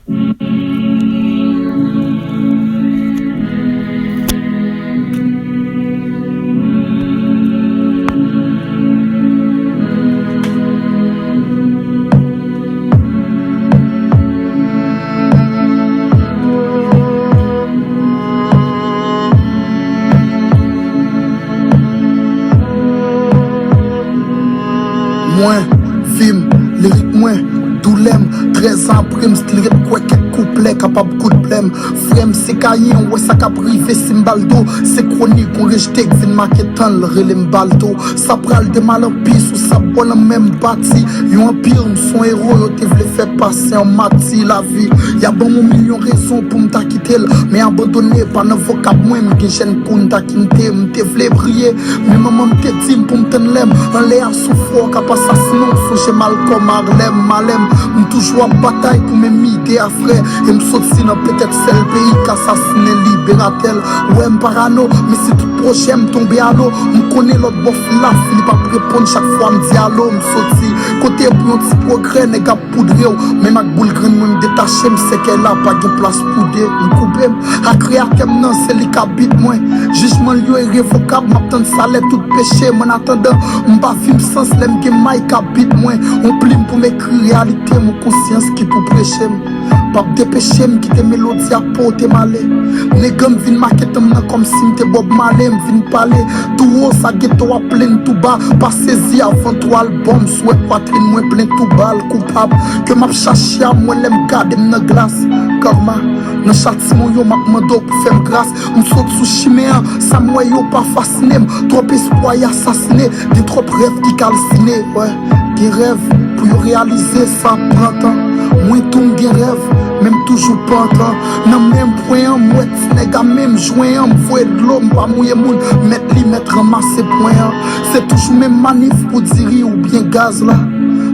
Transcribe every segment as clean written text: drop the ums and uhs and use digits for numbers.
Moins, film, lyrique moins, doulem, 13 ans prime, style quoi quelques couplets, capable coup de blême. Frème, c'est caïen, ouais, ça cap privé, simbaldo. C'est chronique, on rejeté, que vin maquetan, le relais m'baldo. Ça pral de mal en pisse, ou ça boit le même bâti. Yon empire, son héros, yo te vle fait passer en mati la vie. Y'a bon mon million raisons pour m'ta quitter, mais abandonné par nos vocab, moi, m'gen jen koun ta kinte, m'te vle briller. Mais maman m'te dit pour m'ten lem, en l'air souffre, cap assassin, songe mal comme Harlem, malem. M'toujoua bataille pour mes idées à frère. Et m'soti dans peut-être celle pays qu'assassiné libératel. Ouais m'parano, mais c'est tout projet m'tombe à l'eau. M'connais l'autre bof là, Philippe a répondre chaque fois m'dit allô. M'soti, côté pour un petit progrès, n'est qu'à poudre. Même avec boule graine, moi m'détaché, m'sais qu'elle a pas de place pour des. M'coupe, à créer qu'elle non, c'est lui qui habite moi. Jugement lieu irrévocable, m'attend salaire tout péché. M'en attendant, m'ba film sens, l'aime que Mike habite moi. On plime pour m'écrire réalité, mon conscience qui pour prêcher. Pas dépêcher, m'quitter mélodie à porter malé. Négam vin maquette comme si m'te Bob Marley, m'vin parler. Tout haut, ça ghetto à plein tout bas. Pas saisi avant toi album, souhait poitrine, moins plein tout bas, coupable. Que m'a cherché à moi, l'aime garder m'na glace. Karma, dans châtiment, yo m'a mando pour faire grâce. M'saute sous chiméen, ça moi yo pas fasciné. Trop espoir y assassiné, des trop rêves qui calciné. Ouais, des rêves pour y réaliser ça prend temps. Moi tout m'gen rêve, même toujours pas temps. Nan même point, moi t'nèga même joint, m'voye de l'eau, m'pa mouiller moun, mettre li mettre ramasser point. C'est toujours même manif pour dire ou bien gaz là.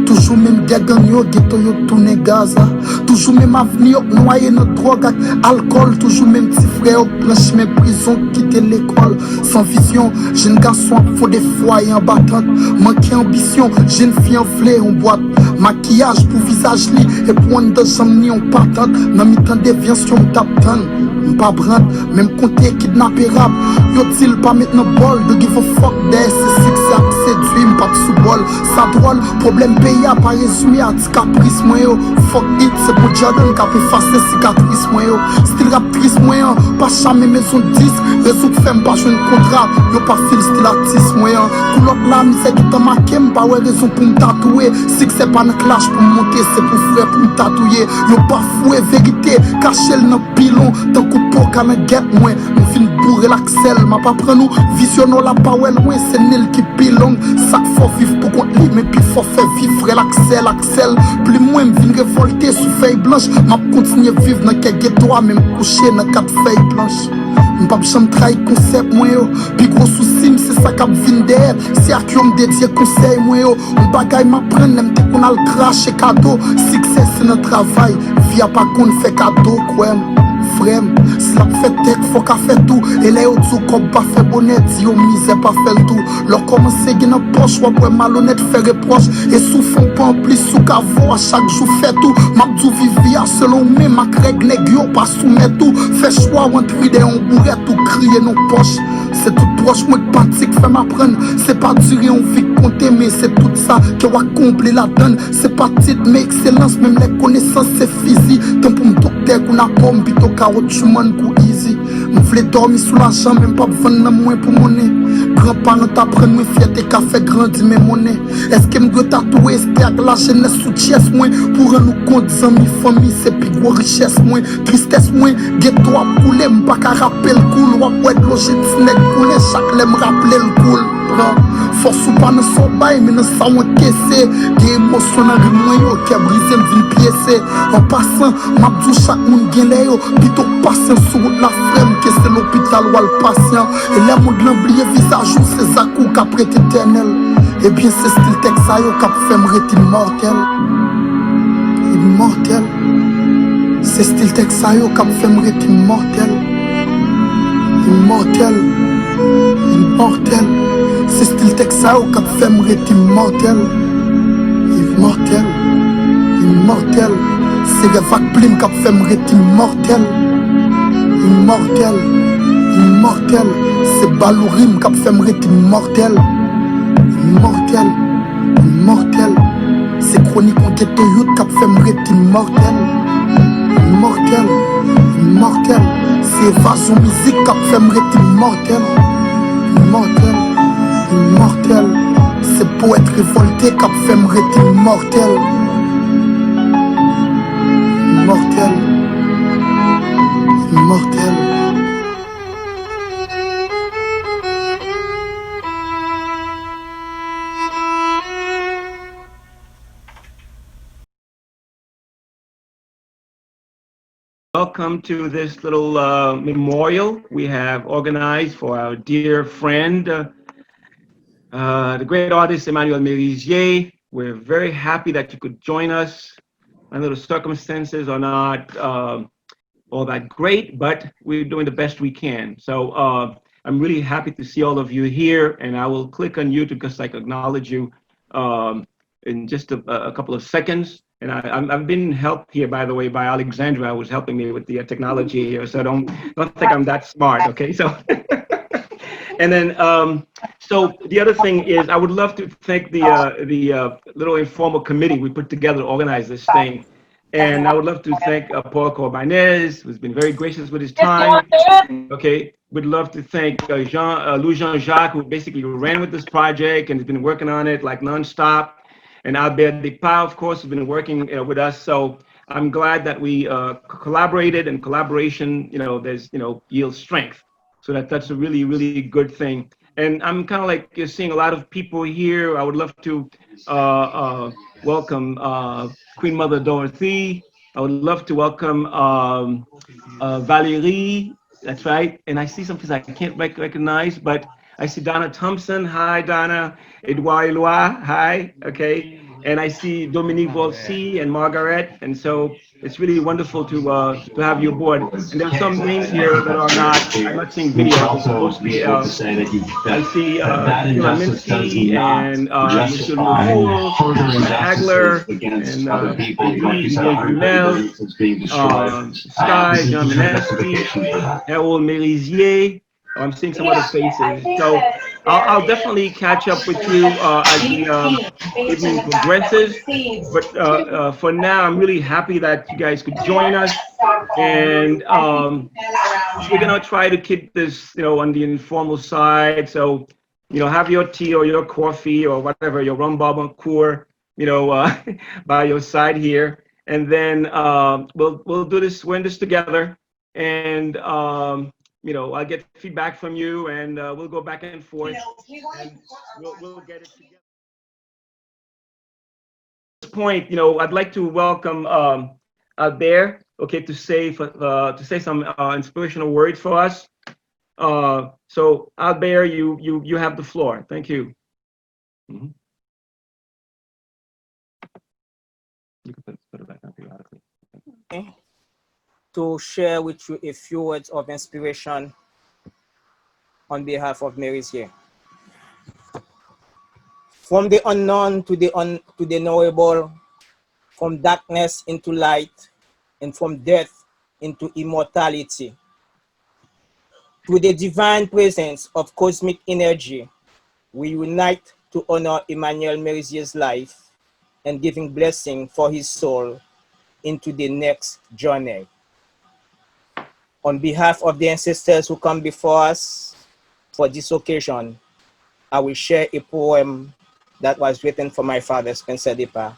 Toujours même gagan yo, ghetto yo tourne gaz là. Toujours même avenir noyé notre drogue, alcool. Toujours même petit frère, planche même prison, quitter l'école. Sans vision, jeune garçon, faut des foyers en battante. Manquer ambition, jeune fille enflée en boîte. Maquillage pour visage li, et pour un de jamni on patente. Nan mi temps déviation m'taptan, m'pas brand, même compter kidnapper rap. Yo t'il pas maintenant bol, de give a fuck there, c'est six séduit, m'pas sous bol. Ça drôle, problème pays à pas résumé à ti caprice moi yo. Fuck it, c'est pour Jordan qu'a fait effacer cicatrice moi yo. Style rap triste moi yo, pas jamais maison de disque. Réseau que fait m'pas jouer un contrat, yo pas fil style artiste moi yo. Couleur la misère qui t'a marqué, m'pas ouais raison pour m'tatouer. Si c'est pas un clash pour monter, c'est pour frère pour m'tatouer. Yo pas foué vérité, caché le pilon. Tant que pour qu'à me guette moi, m'fin bourrer l'axel. M'a pas prendre nous, visionnons la power loin, c'est nil qui pilon. Ça faut vivre pour qu'on lit, mais puis faut faire vivre frère l'axel. Plus moins m'vin révolter sous feuille blanche. M'a continuer vivre dans quel ghetto, même coucher dans 4 feuilles blanches. M'pas jamais trahir concept moi yo. Puis gros souci, c'est ça qu'a vin derrière. C'est à qui on me dédie conseil moi yo. On bagaille m'apprendre, même qu'on a le crash et cadeau. Succès c'est notre travail, vie a pas qu'on fait cadeau quoi. Frère, si la fait tech, faut qu'à fait tout. Et les autres sous comme pas fait bonnet, si on misère pas fait le tout. Leur commencer à gagner poche, ou après malhonnête faire reproche. Et sous fond pas en plus, sous cavo, à chaque jour fait tout. Mabdou vivia selon mes ma règle, négio pas soumettre tout. Fait choix, entre idées, on bourrait tout, crier nos poches. C'est tout proche, moi de pratique, fait m'apprendre. C'est pas durer, on vit compter, mais c'est tout ça qui va accomplir la donne. C'est pas titre, mais excellence, même les connaissances, c'est physique. Tant pour me docteur, qu'on a pomme, plutôt carotte, chuman, coup easy. M'vle dormir sous la jambe, même pas vendre moins pour monnaie. Grands-parents t'apprennent, moi fierté, qu'a fait grandir mes monnaies. Est-ce que m'doit tatouer, c'était avec la jeunesse sous chest, moins. Pour nous compte, amis, famille, c'est plus gros richesse, moins. Tristesse, moins. Ghetto à couler, m'pas qu'à rappeler le cool. Ou à être logé, t'snec couler, chaque l'aime rappeler le cool. Force ou pas ne sont bail, mais ne sont encaissés. Des émotions dans le moyen qui a brisé m'vin piécé. En passant, m'abdou chaque monde gagne les yo. Plutôt patient sur la flemme, que c'est l'hôpital ou le patient. Et les monde l'oublié visage ou c'est à coup qu'après éternel. Et bien c'est style texte à yo qui fait m'rêtre immortel. Immortel. C'est style texte à yo qui fait m'rêtre immortel. Immortel. Immortel. C'est style Texao qui fait m'être immortel. Immortel. Immortel. c'est rêve ak plim k'ap fait m'rete immortel. Immortel, immortel, c'est balourim k'ap fait m'rete immortel. Immortel, immortel, c'est chronique en ghetto youth k'ap fait m'rete immortel. Immortel, immortel, c'est évasion musique k'ap fait m'rete immortel. Immortel, immortel, c'est poète révolté k'ap fait m'rete immortel. Immortel, immortel. Welcome to this little memorial we have organized for our dear friend, the great artist Emmanuel Mérisier. We're very happy that you could join us. I know the circumstances are not all that great, but we're doing the best we can. So I'm really happy to see all of you here, and I will click on you to just like acknowledge you in just a couple of seconds. And I've been helped here, by the way, by Alexandra, who was helping me with the technology here. So don't think I'm that smart, okay? So, and then so the other thing is, I would love to thank the little informal committee we put together to organize this thing. And I would love to thank Paul Corbanez, who's been very gracious with his time. Okay, we'd love to thank Louis Jean-Jacques, who basically ran with this project and has been working on it like nonstop. And Albert Depas, of course, has been working with us. So I'm glad that we collaborated, and collaboration, there's, yields strength. So that's a really, really good thing. And I'm kind of like, you're seeing a lot of people here. I would love to welcome Queen Mother Dorothy. I would love to welcome Valérie. That's right. And I see some faces I can't recognize, but I see Donna Thompson. Hi, Donna. Edouard Eloy. Hi. Okay. And I see Dominique Volsi and Margaret. And so it's really wonderful to have you aboard. And there's some names here that are not, I'm not seeing videos. It's mostly, I see Sheila Minsky and Monsieur Louvoul, Hagler, and Eddie Villiers-Dumel, Sky, Jean Menesky, Harold Mérisier. I'm seeing some other faces. So I'll definitely catch up with you as the evening progresses. But for now, I'm really happy that you guys could join us. And we're going to try to keep this, on the informal side. So, have your tea or your coffee or whatever, your rum barbancourt, by your side here. And then we'll do this, we're in this together. And I'll get feedback from you, and we'll go back and forth, and we'll get it together. At this point, I'd like to welcome Albert, okay, to say some inspirational words for us. So Albert, you have the floor. Thank you. Mm-hmm. You can put it back on periodically. Okay. To share with you a few words of inspiration on behalf of Mérisier. From the unknown to the knowable, from darkness into light, and from death into immortality, to the divine presence of cosmic energy, we unite to honor Emmanuel Mérisier's life and giving blessing for his soul into the next journey. On behalf of the ancestors who come before us for this occasion, I will share a poem that was written for my father, Spencer Depas,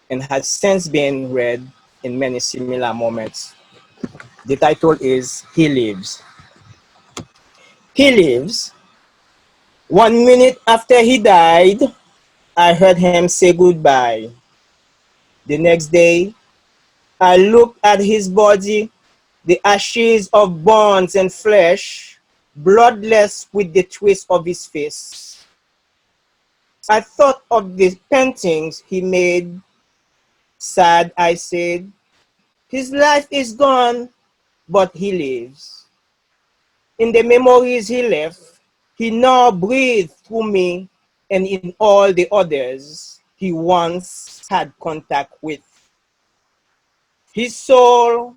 and has since been read in many similar moments. The title is He Lives. He lives. 1 minute after he died, I heard him say goodbye. The next day, I looked at his body, the ashes of bones and flesh, bloodless with the twist of his face. I thought of the paintings he made. Sad, I said, his life is gone, but he lives. In the memories he left, he now breathes through me and in all the others he once had contact with. His soul,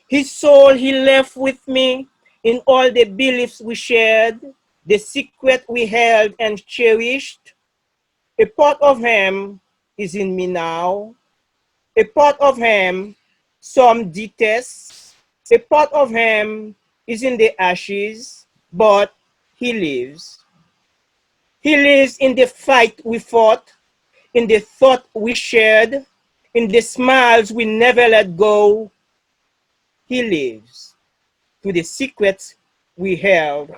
his soul he left with me in all the beliefs we shared, the secret we held and cherished. A part of him is in me now. A part of him some detest. A part of him is in the ashes, but he lives. He lives in the fight we fought, in the thought we shared, in the smiles we never let go. He lives to the secrets we held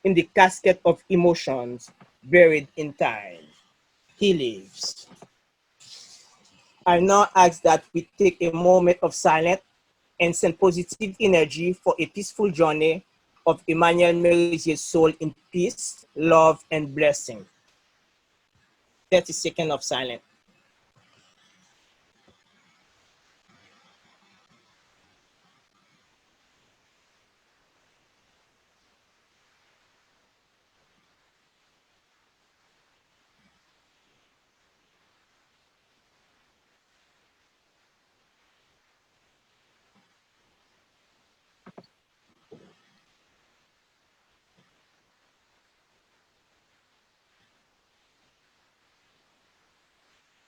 in the casket of emotions buried in time. He lives. I now ask that we take a moment of silence and send positive energy for a peaceful journey of Emmanuel Mérisier's soul in peace, love, and blessing. 30 seconds of silence.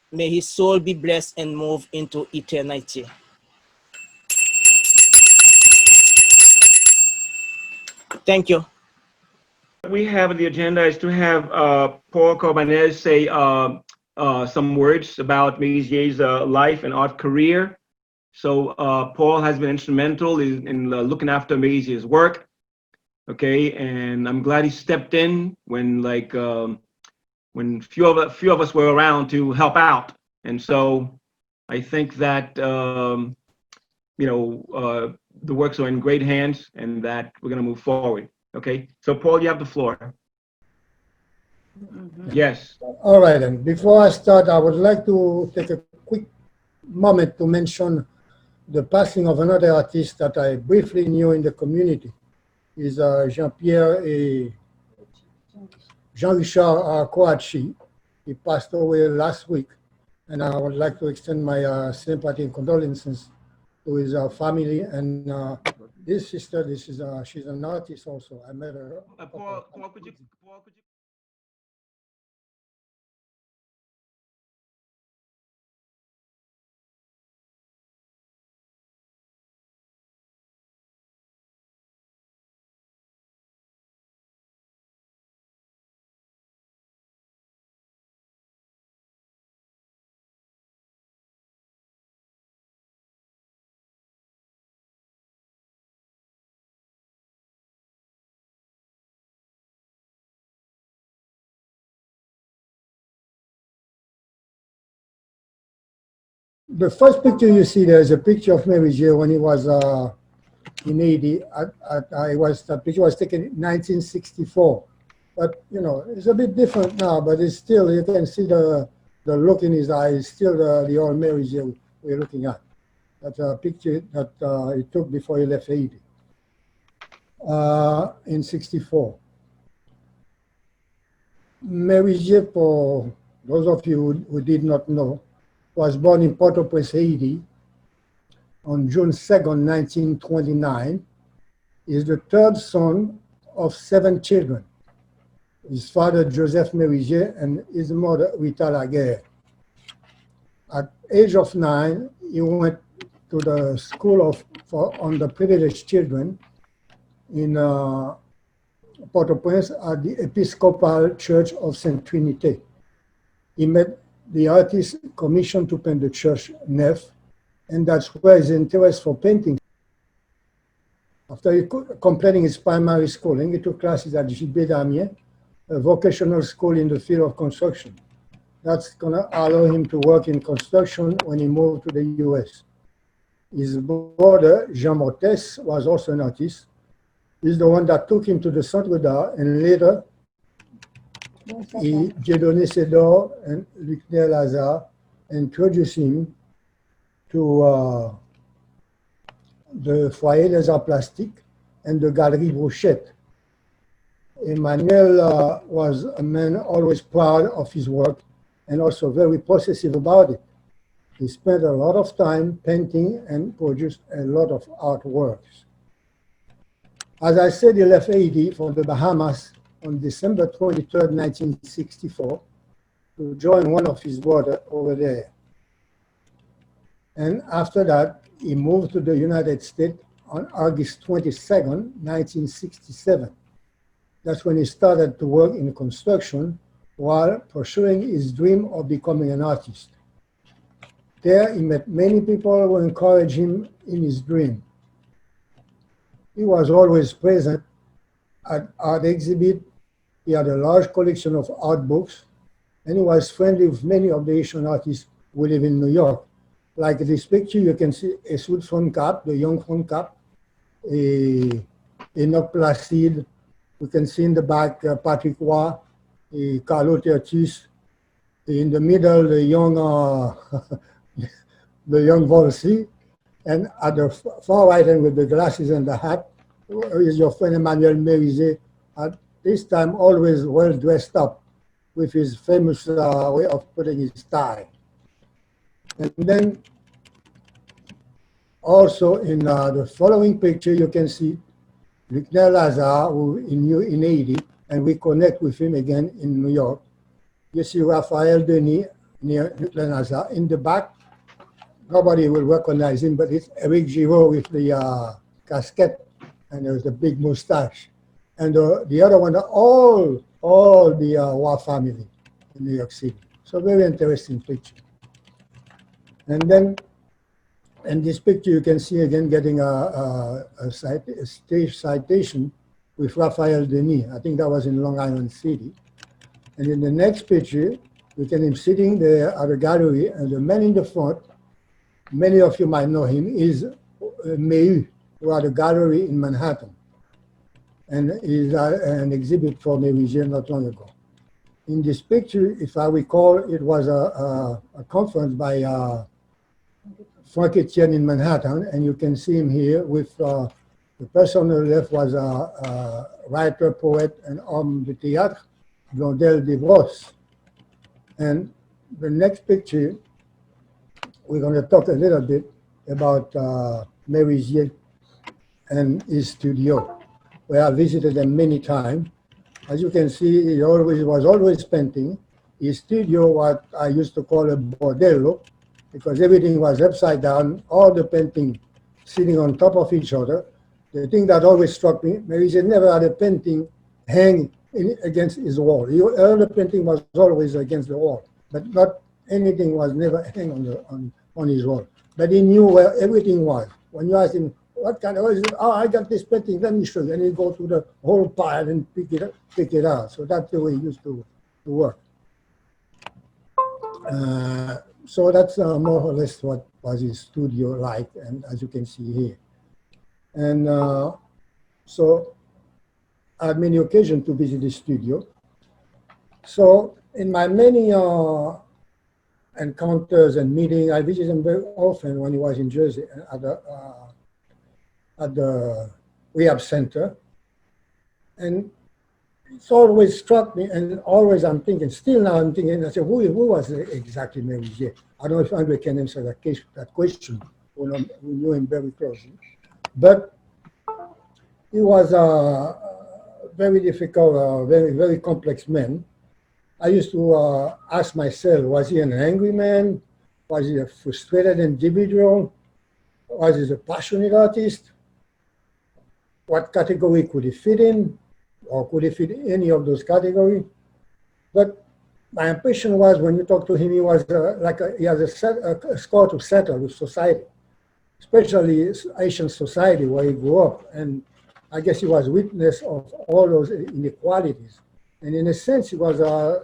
May his soul be blessed and move into eternity. Thank you. We have on the agenda is to have Paul Corbanez say some words about Mérisier's life and art career. So Paul has been instrumental in looking after Mérisier's work. Okay, and I'm glad he stepped in when when few of us were around to help out. And so I think that the works are in great hands and that we're going to move forward. Okay, so Paul, you have the floor. Yes. All right, then. Before I start, I would like to take a quick moment to mention the passing of another artist that I briefly knew in the community. Is Jean-Pierre et Jean-Richard Kouachi. He passed away last week, and I would like to extend my sympathy and condolences to his family and this sister. She's an artist also. I met her. Paul, could you? The first picture you see there is a picture of Mérisier when he was in Haiti. That picture was taken in 1964. But, you know, it's a bit different now, but it's still, you can see the look in his eyes, still the old Mérisier we're looking at. That's a picture that he took before he left Haiti in 64. Mérisier, for those of you who did not know, was born in Port-au-Prince, Haiti on June 2nd, 1929. He is the third son of 7 children. His father, Joseph Mérisier, and his mother, Rita Laguerre. At age of 9, he went to the school for underprivileged children in Port-au-Prince at the Episcopal Church of Saint Trinité. He met the artist commissioned to paint the church nef, and that's where his interest for painting. After completing his primary schooling, he took classes at Gilbert Damien, a vocational school in the field of construction. That's gonna allow him to work in construction when he moved to the US. His brother, Jean Mortes, was also an artist. He's the one that took him to the Centre d'Art, and later Dieudonné Sédor and Luc Lazare introduced him to the Foyer des Arts Plastiques and the Galerie Brochette. Emmanuel was a man always proud of his work and also very possessive about it. He spent a lot of time painting and produced a lot of artworks. As I said, he left Haiti for the Bahamas on December 23rd, 1964, to join one of his brothers over there. And after that, he moved to the United States on August 22nd, 1967. That's when he started to work in construction while pursuing his dream of becoming an artist. There, he met many people who encouraged him in his dream. He was always present at art exhibits. He had a large collection of art books, and he was friendly with many of the Haitian artists who live in New York. Like this picture, you can see Esud Foncap, the young Foncap, Enoch Placide. We can see in the back Patrick Roy, Carlo Tertis. In the middle, the young the young Volsi. And at the far right hand with the glasses and the hat is your friend Emmanuel Mérisier, at this time always well dressed up with his famous way of putting his tie. And then also in the following picture, you can see Luc Lazare, who in Haiti, and we connect with him again in New York. You see Raphael Denis near Luc Lazare. In the back, nobody will recognize him, but it's Eric Giraud with the casquette, and there's the big mustache. And the other one, all the Roy family in New York City. So very interesting picture. And then in this picture, you can see again getting a stage citation with Raphael Denis. I think that was in Long Island City. And in the next picture, you can him sitting there at a gallery, and the man in the front, many of you might know him, is Mehu, who had a gallery in Manhattan. And he's an exhibit for Mérisier not long ago. In this picture, if I recall, it was a conference by Frank Etienne in Manhattan, and you can see him here with the person on the left was a writer, poet, and homme de théâtre, Blondel Desbrosses. And the next picture, we're going to talk a little bit about Mérisier and his studio, where I visited them many times. As you can see, he was always painting. His studio, what I used to call a bordello, because everything was upside down, all the painting sitting on top of each other. The thing that always struck me, Mérisier never had a painting hang against his wall. All the painting was always against the wall, but not anything was never hang on his wall. But he knew where everything was. When you asked him, what kind of, oh, I got this painting, let me show you. And he'd go to the whole pile and pick it out. So that's the way he used to work. So that's more or less what was his studio like, and as you can see here. And so I had many occasions to visit the studio. So in my many encounters and meetings, I visited him very often when he was in Jersey at the rehab center. And it's always struck me, and always I'm thinking, still now I'm thinking, I said, who was exactly Mérisier? I don't know if Andre can answer that question. We knew him very closely. But he was a very difficult, very, very complex man. I used to ask myself, was he an angry man? Was he a frustrated individual? Was he a passionate artist? What category could he fit in? Or could he fit in any of those categories? But my impression was when you talk to him, he was he has a score to settle with society, especially Haitian society where he grew up. And I guess he was witness of all those inequalities. And in a sense, he was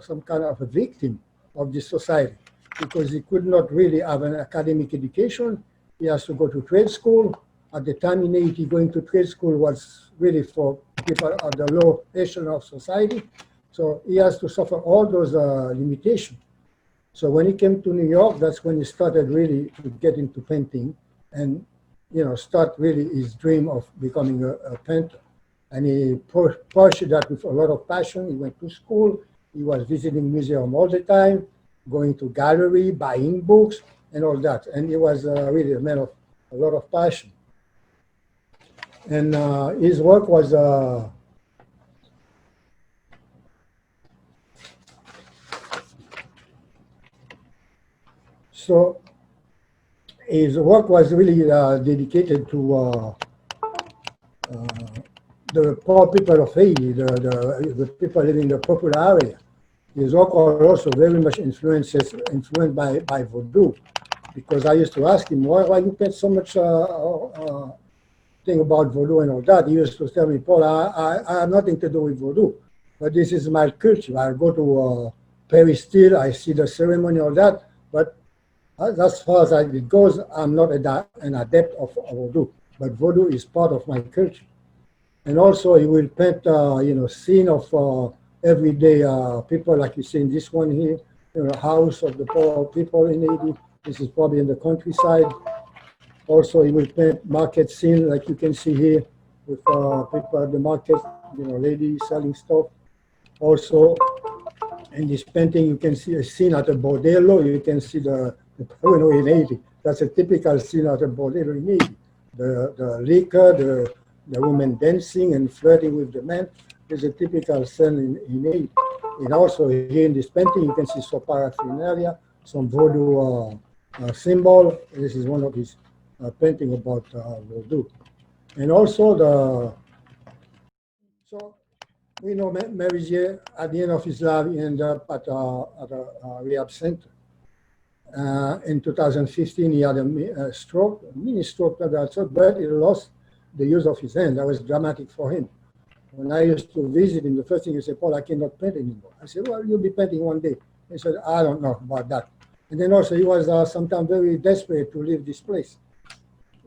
some kind of a victim of this society because he could not really have an academic education. He has to go to trade school. At the time in Haiti, going to trade school was really for people at the low echelon of society. So he has to suffer all those limitations. So when he came to New York, that's when he started really to get into painting and, start really his dream of becoming a painter. And he pursued that with a lot of passion. He went to school. He was visiting museum all the time, going to gallery, buying books. and all that. And he was really a man of a lot of passion. And his work was so his work was really dedicated to the poor people of Haiti, the people living in the popular area. His work was also very much influenced by Vodou, because I used to ask him, why you paint so much thing about Vodou and all that. He used to tell me, Paul, I have nothing to do with Vodou, but this is my culture. I go to Paris still, I see the ceremony, all that, but as far as it goes, I'm not an adept of Vodou, but Vodou is part of my culture. And also he will paint, scene of everyday people, like you see in this one here, house of the poor people in Haiti. This is probably in the countryside. Also, he will paint market scene, like you can see here, with people at the market, ladies selling stuff. Also, in this painting, you can see a scene at a bordello. You can see the in Haiti. That's a typical scene at a bordello in Haiti. The liquor, the women dancing and flirting with the men is a typical scene in Haiti. And also here in this painting, you can see some paraphernalia, some Vodou symbol. This is one of his painting about Vodou. And also so we know Mérisier, at the end of his life, he ended up at a rehab center. In 2015, he had a stroke, a mini stroke, but he lost the use of his hand. That was dramatic for him. When I used to visit him, the first thing he said, Paul, I cannot paint anymore. I said, well, you'll be painting one day. He said, I don't know about that. And then also he was sometimes very desperate to leave this place.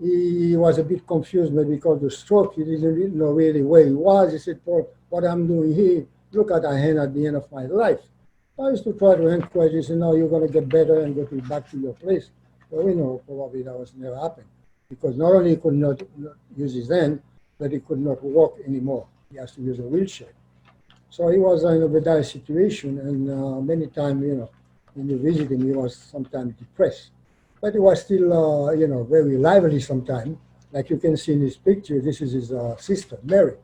He was a bit confused maybe because of the stroke. He didn't know really where he was. He said, Paul, what I'm doing here, look at a hand at the end of my life. I used to try to encourage him, say, no, you're going to get better and go back to your place. But we know probably that was never happened, because not only he could not use his hand, but he could not walk anymore. He has to use a wheelchair. So he was in a very dire situation, and many times, when you visit him, he was sometimes depressed. But he was still, very lively sometimes. Like you can see in this picture, this is his sister, Mary,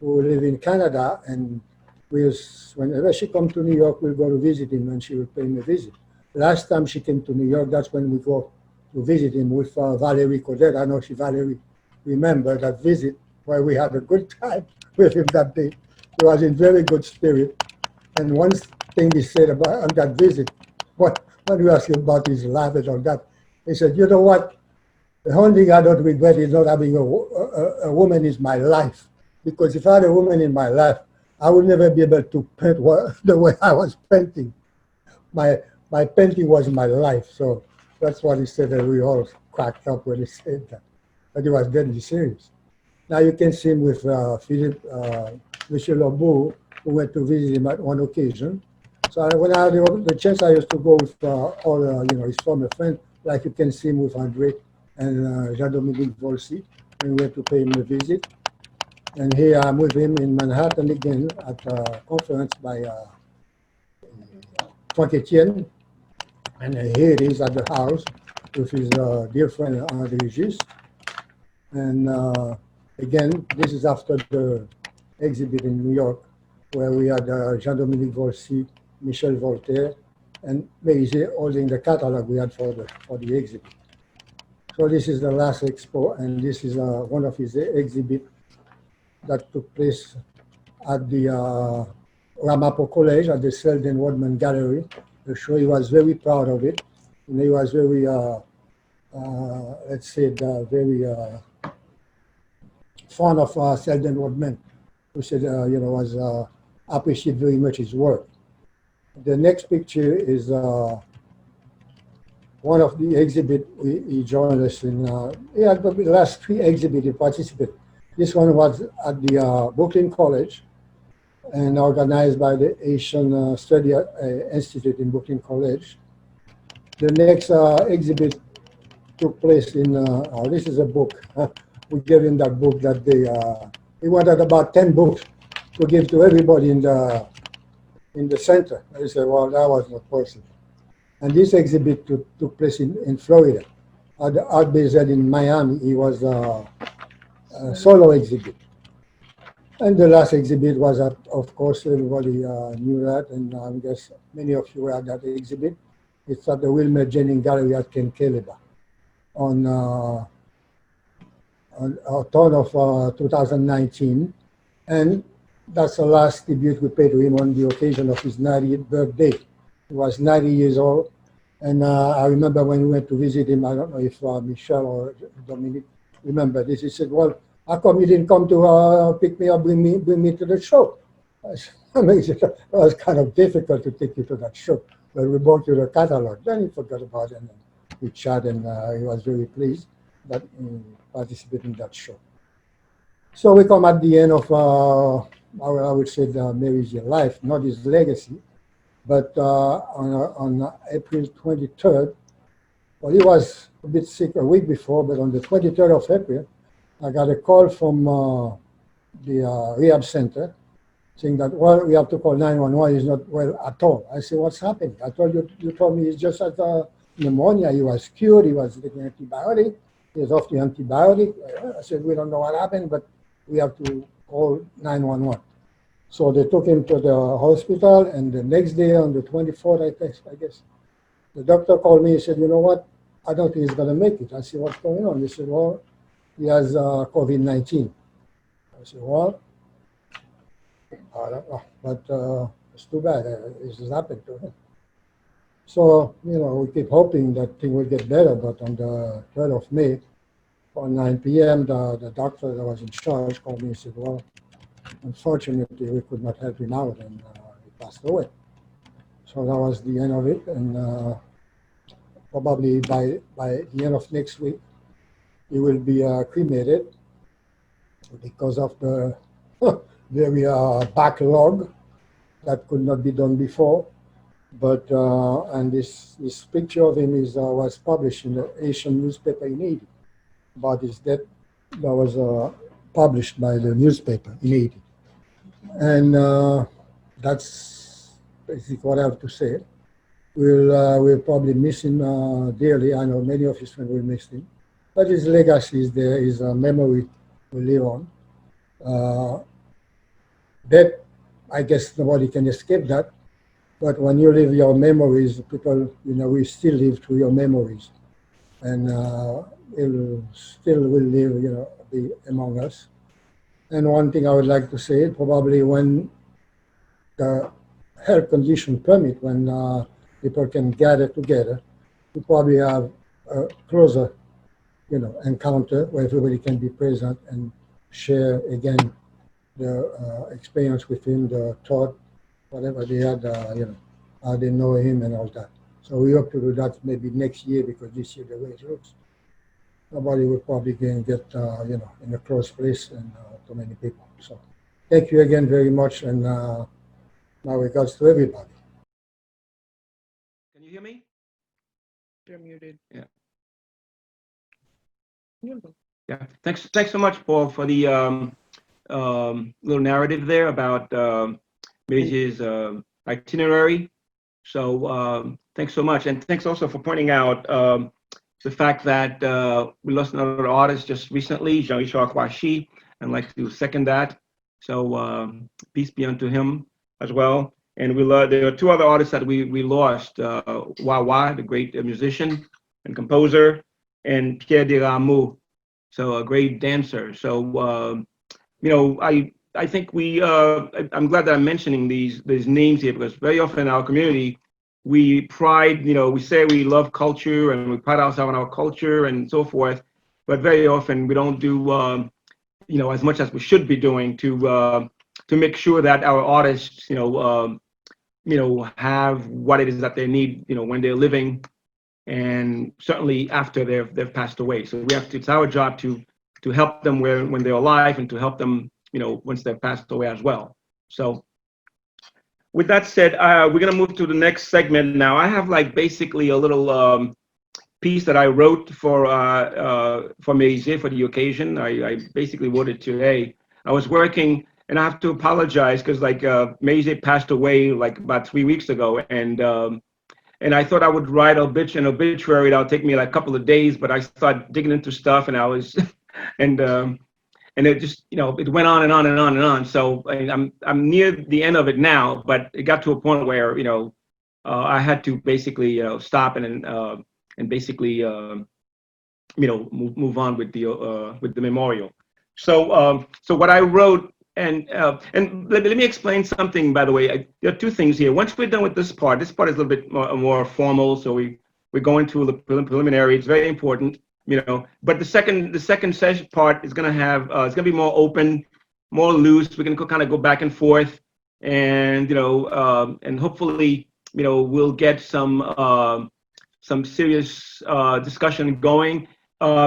who lives in Canada, and whenever she comes to New York, we'll go to visit him, and she will pay him a visit. Last time she came to New York, that's when we go to visit him with Valérie Codette. I know Valérie remember that visit, where we had a good time with him that day. He was in very good spirit. And one thing he said about on that visit, when we asked him about his life and all that, he said, you know what? The only thing I don't regret is not having a woman in my life. Because if I had a woman in my life, I would never be able to paint the way I was painting. My painting was my life. So that's what he said, and we all cracked up when he said that. But he was deadly serious. Now you can see him with Philippe, Monsieur Lobo, who went to visit him at one occasion. So when I had the chance, I used to go with all his former friends, like you can see him with André and Jean-Dominique Volsi, and we went to pay him a visit. And here I'm with him in Manhattan again at a conference by Frank Etienne. And here it is at the house with his dear friend André Gis. And again, this is after the exhibit in New York, where we had Jean-Dominique Volsi, Michel Voltaire, and Mérisier holding the catalog we had for the exhibit. So this is the last expo, and this is one of his exhibits that took place at the Ramapo College at the Selden Woodman Gallery. The show, he was very proud of it, and he was very, very fond of Selden Woodman, who said, was appreciate very much his work. The next picture is one of the exhibits he joined us in. He had the last 3 exhibits he participated. This one was at the Brooklyn College and organized by the Haitian Study Institute in Brooklyn College. The next exhibit took place in, this is a book. We gave him that book that day. He wanted about 10 books to give to everybody in the center. I said, well, that was not possible. And this exhibit took place in Florida. At the Art Basel in Miami, it was a solo exhibit. And the last exhibit was at, of course, everybody knew that, and I guess many of you were at that exhibit. It's at the Wilmer Jennings Gallery at Kenkeleba on turn of 2019. And that's the last tribute we paid to him on the occasion of his 90th birthday. He was 90 years old. And I remember when we went to visit him, I don't know if Michelle or Dominique remember this. He said, well, how come you didn't come to pick me up, bring me to the show? I mean, it was kind of difficult to take you to that show. But we brought you the catalog. Then he forgot about it, and we chatted, and he was very pleased that he participated in that show. So we come at the end of, I would say, the Mérisier life, not his legacy. But on April 23rd, well, he was a bit sick a week before, but on the 23rd of April, I got a call from the rehab center saying that, well, we have to call 911. He's not well at all. I said, what's happening? I told you, you told me he's just at pneumonia. He was cured. He was taking antibiotic. He was off the antibiotic. I said, we don't know what happened, but we have to call 911. So they took him to the hospital, and the next day, on the 24th, I guess, the doctor called me and said, you know what? I don't think he's going to make it. I said, what's going on? He said, well, he has COVID-19. I said, well, I don't know, but it's too bad. This has happened to him. So, you know, we keep hoping that thing will get better, but on the 3rd of May, at 9 p.m., the doctor that was in charge called me and said, well, unfortunately, we could not help him out, and he passed away. So that was the end of it, and probably by the end of next week, he will be cremated because of the very backlog that could not be done before. But and this picture of him was published in the Haitian newspaper in Haiti about his death. That was published by the newspaper in Haiti. And that's basically what I have to say. We'll probably miss him dearly. I know many of his friends will miss him. But his legacy is there, his memory will live on. Death, I guess nobody can escape that. But when you live your memories, people, you know, we still live through your memories. And it still will live, you know, be among us. And one thing I would like to say, probably when the health condition permit, when people can gather together, we probably have a closer, you know, encounter where everybody can be present and share again the experience with him, the thought, whatever they had, you know, how they know him and all that. So we hope to do that maybe next year, because this year, the way it looks, nobody will probably get, you know, in a close place and too many people. So thank you again very much, and my regards to everybody. Can you hear me? You're muted. Yeah. You're good. Yeah. Thanks so much, Paul, for the little narrative there about Mérisier's itinerary. So thanks so much, and thanks also for pointing out the fact that we lost another artist just recently, Jean-Richard Kouachi, and I'd like to second that. So peace be unto him as well. And there are two other artists that we lost, Wawa, the great musician and composer, and Pierre Dirameau, so a great dancer. So, you know, I think I'm glad that I'm mentioning these names here, because very often in our community, we pride, you know, we say we love culture and we pride ourselves on our culture and so forth, but very often we don't do, you know, as much as we should be doing to make sure that our artists, you know, have what it is that they need, you know, when they're living, and certainly after they've passed away. So we have to, it's our job to help them when they're alive, and to help them, you know, once they've passed away as well. So with that said, we're gonna move to the next segment now. I have like basically a little piece that I wrote for Mérisier for the occasion. I basically wrote it today. I was working, and I have to apologize because like Mérisier passed away like about 3 weeks ago, and and I thought I would write an obituary that'll take me like a couple of days, but I started digging into stuff, and I was, and it just, it went on and on and on and on. So I'm near the end of it now, but it got to a point where I had to basically stop and basically move on with the memorial. So what I wrote, and let me explain something, by the way. There are two things here. Once we're done with this part is a little bit more formal. So we're going through the preliminary. It's very important, But the second session part is going to have it's going to be more open, more loose. We're going to kind of go back and forth, and and hopefully we'll get some serious discussion going.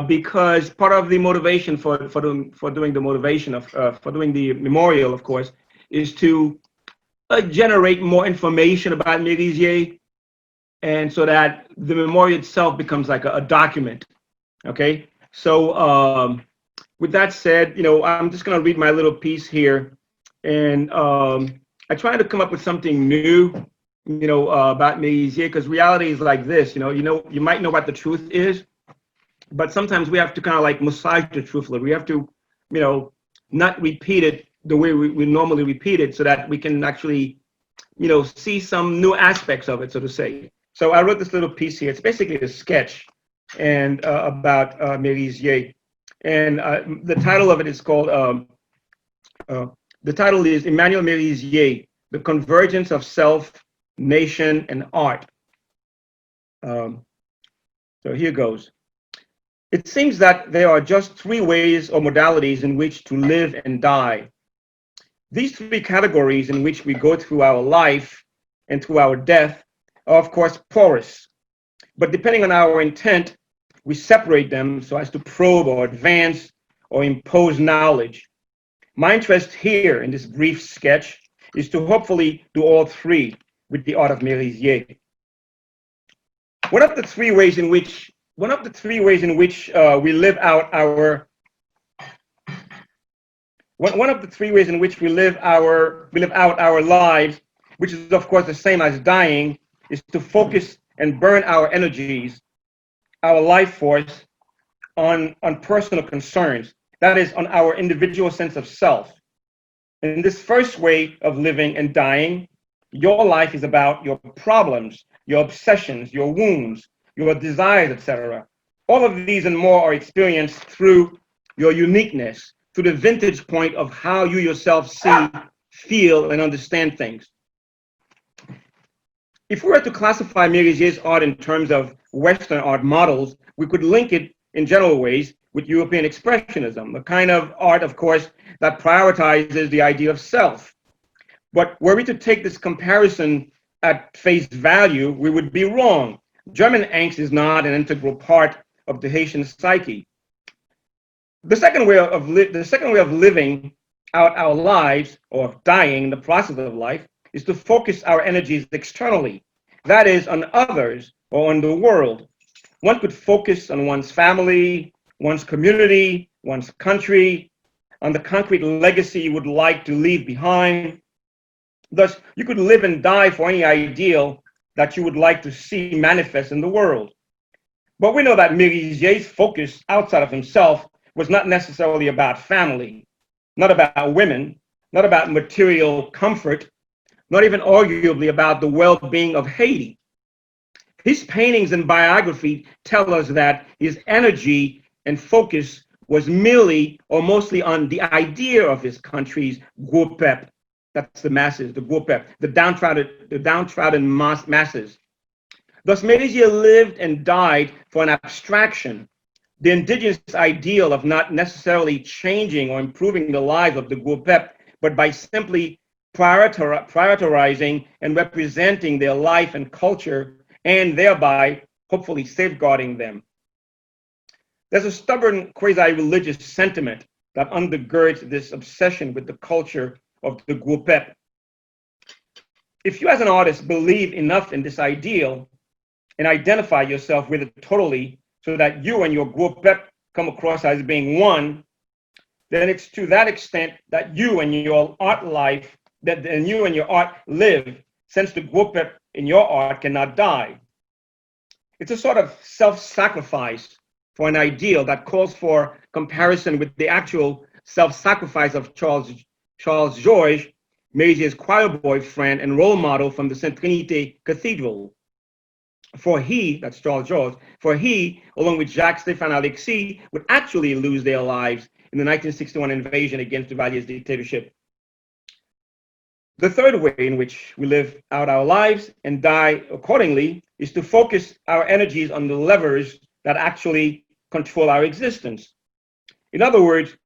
Because part of the motivation for doing the memorial, of course, is to generate more information about Mérisier, and so that the memorial itself becomes like a document. Okay, so with that said, I'm just going to read my little piece here, and I try to come up with something new, about Mérisier, because reality is like this. You might know what the truth is, but sometimes we have to kind of like massage the truth a little. We have to, not repeat it the way we normally repeat it, so that we can actually, see some new aspects of it, so to say. So I wrote this little piece here. It's basically a sketch and about Mérisier, and the title of it is called. The title is Emmanuel Mérisier: The Convergence of Self, Nation, and Art. So here goes. It seems that there are just three ways or modalities in which to live and die. These three categories in which we go through our life and through our death are, of course, porous. But depending on our intent, we separate them so as to probe or advance or impose knowledge. My interest here in this brief sketch is to hopefully do all three with the art of Mérisier. One of the three ways in which we live out our lives, which is of course the same as dying, is to focus and burn our energies, our life force, on personal concerns. That is, on our individual sense of self. In this first way of living and dying, your life is about your problems, your obsessions, your wounds, your desires, etc. All of these and more are experienced through your uniqueness, through the vantage point of how you yourself see, feel, and understand things. If we were to classify Mérisier's art in terms of Western art models, we could link it in general ways with European Expressionism, a kind of art, of course, that prioritizes the idea of self. But were we to take this comparison at face value, we would be wrong. German angst is not an integral part of the Haitian psyche. The second way of living out our lives, or dying in the process of life, is to focus our energies externally. That is, on others or on the world. One could focus on one's family, one's community, one's country, on the concrete legacy you would like to leave behind. Thus, you could live and die for any ideal that you would like to see manifest in the world. But we know that Mérisier's focus outside of himself was not necessarily about family, not about women, not about material comfort, not even arguably about the well-being of Haiti. His paintings and biography tell us that his energy and focus was merely or mostly on the idea of his country's gros peuple. That's the masses, the gros peuple, the downtrodden masses. Thus, Mérisier lived and died for an abstraction, the indigenous ideal of not necessarily changing or improving the lives of the gros peuple, but by simply prioritizing and representing their life and culture, and thereby hopefully safeguarding them. There's a stubborn quasi-religious sentiment that undergirds this obsession with the culture of the gros peuple. If you as an artist believe enough in this ideal and identify yourself with it totally so that you and your gros peuple come across as being one, then it's to that extent that you and your art life, that and you and your art live, since the gros peuple in your art cannot die. It's a sort of self-sacrifice for an ideal that calls for comparison with the actual self-sacrifice of Charles Georges, Mérisier's choir boy friend and role model from the Sainte Trinité Cathedral. For he, that's Charles Georges, for he, along with Jacques-Stéphane Alexis, would actually lose their lives in the 1961 invasion against Duvalier's dictatorship. The third way in which we live out our lives and die accordingly is to focus our energies on the levers that actually control our existence. In other words,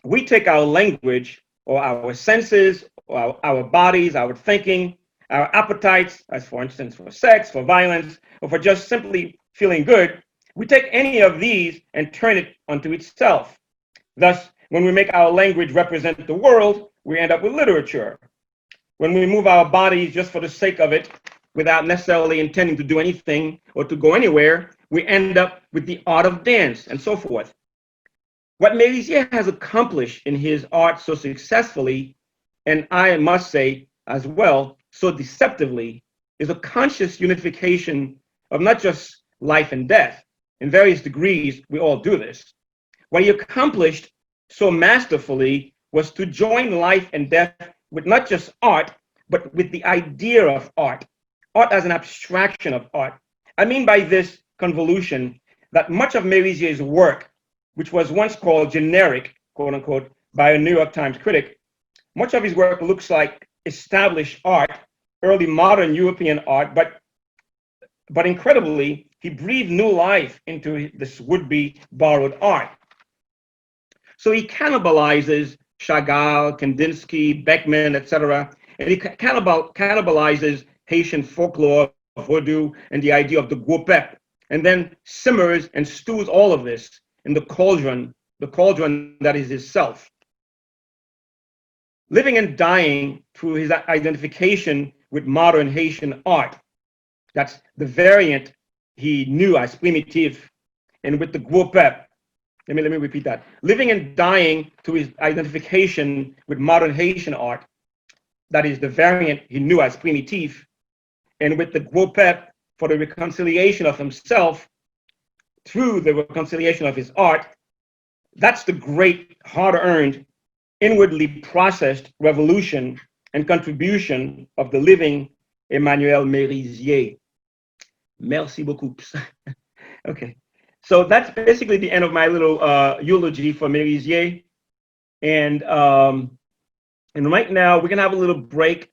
we take our language or our senses, or our bodies, our thinking, our appetites, as for instance, for sex, for violence, or for just simply feeling good, we take any of these and turn it onto itself. Thus, when we make our language represent the world, we end up with literature. When we move our bodies just for the sake of it, without necessarily intending to do anything or to go anywhere, we end up with the art of dance and so forth. What Mérisier has accomplished in his art so successfully, and I must say as well, so deceptively, is a conscious unification of not just life and death. In various degrees, we all do this. What he accomplished so masterfully was to join life and death with not just art, but with the idea of art, art as an abstraction of art. I mean by this convolution that much of Mérisier's work, which was once called generic, quote unquote, by a New York Times critic, much of his work looks like established art, early modern European art, but incredibly, he breathed new life into this would-be borrowed art. So he cannibalizes Chagall, Kandinsky, Beckman, etc., and he cannibalizes Haitian folklore, voodoo, and the idea of the gros pep, and then simmers and stews all of this in the cauldron that is his self. Living and dying through his identification with modern Haitian art, that's the variant he knew as primitive, and with the gros pep. Let me repeat that. Living and dying through his identification with modern Haitian art, that is the variant he knew as primitive, and with the gros pep for the reconciliation of himself through the reconciliation of his art, that's the great, hard-earned, inwardly processed revolution and contribution of the living Emmanuel Mérisier. Merci beaucoup. Okay, so that's basically the end of my little eulogy for Mérisier. And right now we're gonna have a little break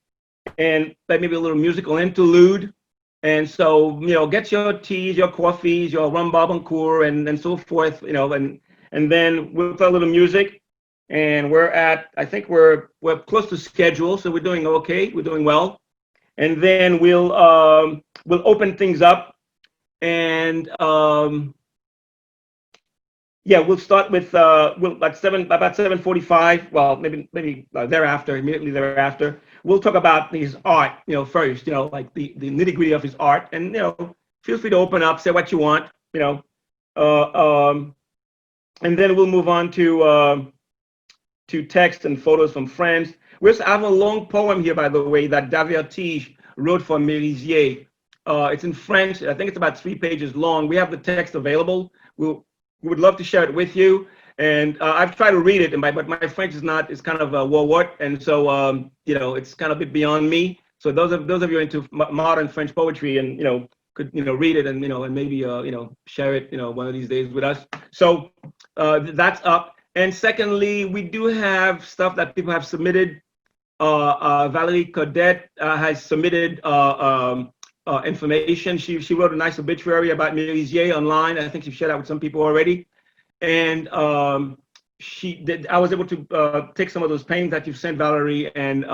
and maybe a little musical interlude. And so, you know, get your teas, your coffees, your rum barbancourt, and so forth, you know, and then we'll play a little music. And I think we're close to schedule, so we're doing okay, we're doing well. And then we'll open things up, and yeah, we'll start with about 7:45. Well, maybe thereafter, immediately thereafter, we'll talk about his art, you know, first, you know, like the nitty-gritty of his art, and you know, feel free to open up, say what you want, you know, and then we'll move on to text and photos from friends. I have a long poem here, by the way, that Davertige wrote for Mérisier. It's in French. I think it's about 3 pages long. We have the text available. We would love to share it with you. And I've tried to read it, but my French is kind of what, and so you know, it's kind of a bit beyond me. So those of you into modern French poetry, and you know, could read it, and you know, and maybe you know, share it, you know, one of these days with us. So that's up. And secondly, we do have stuff that people have submitted. Valérie Caudette has submitted information. She wrote a nice obituary about Mérisier online. I think she shared that with some people already. And I was able to take some of those paintings that you've sent, Valerie, and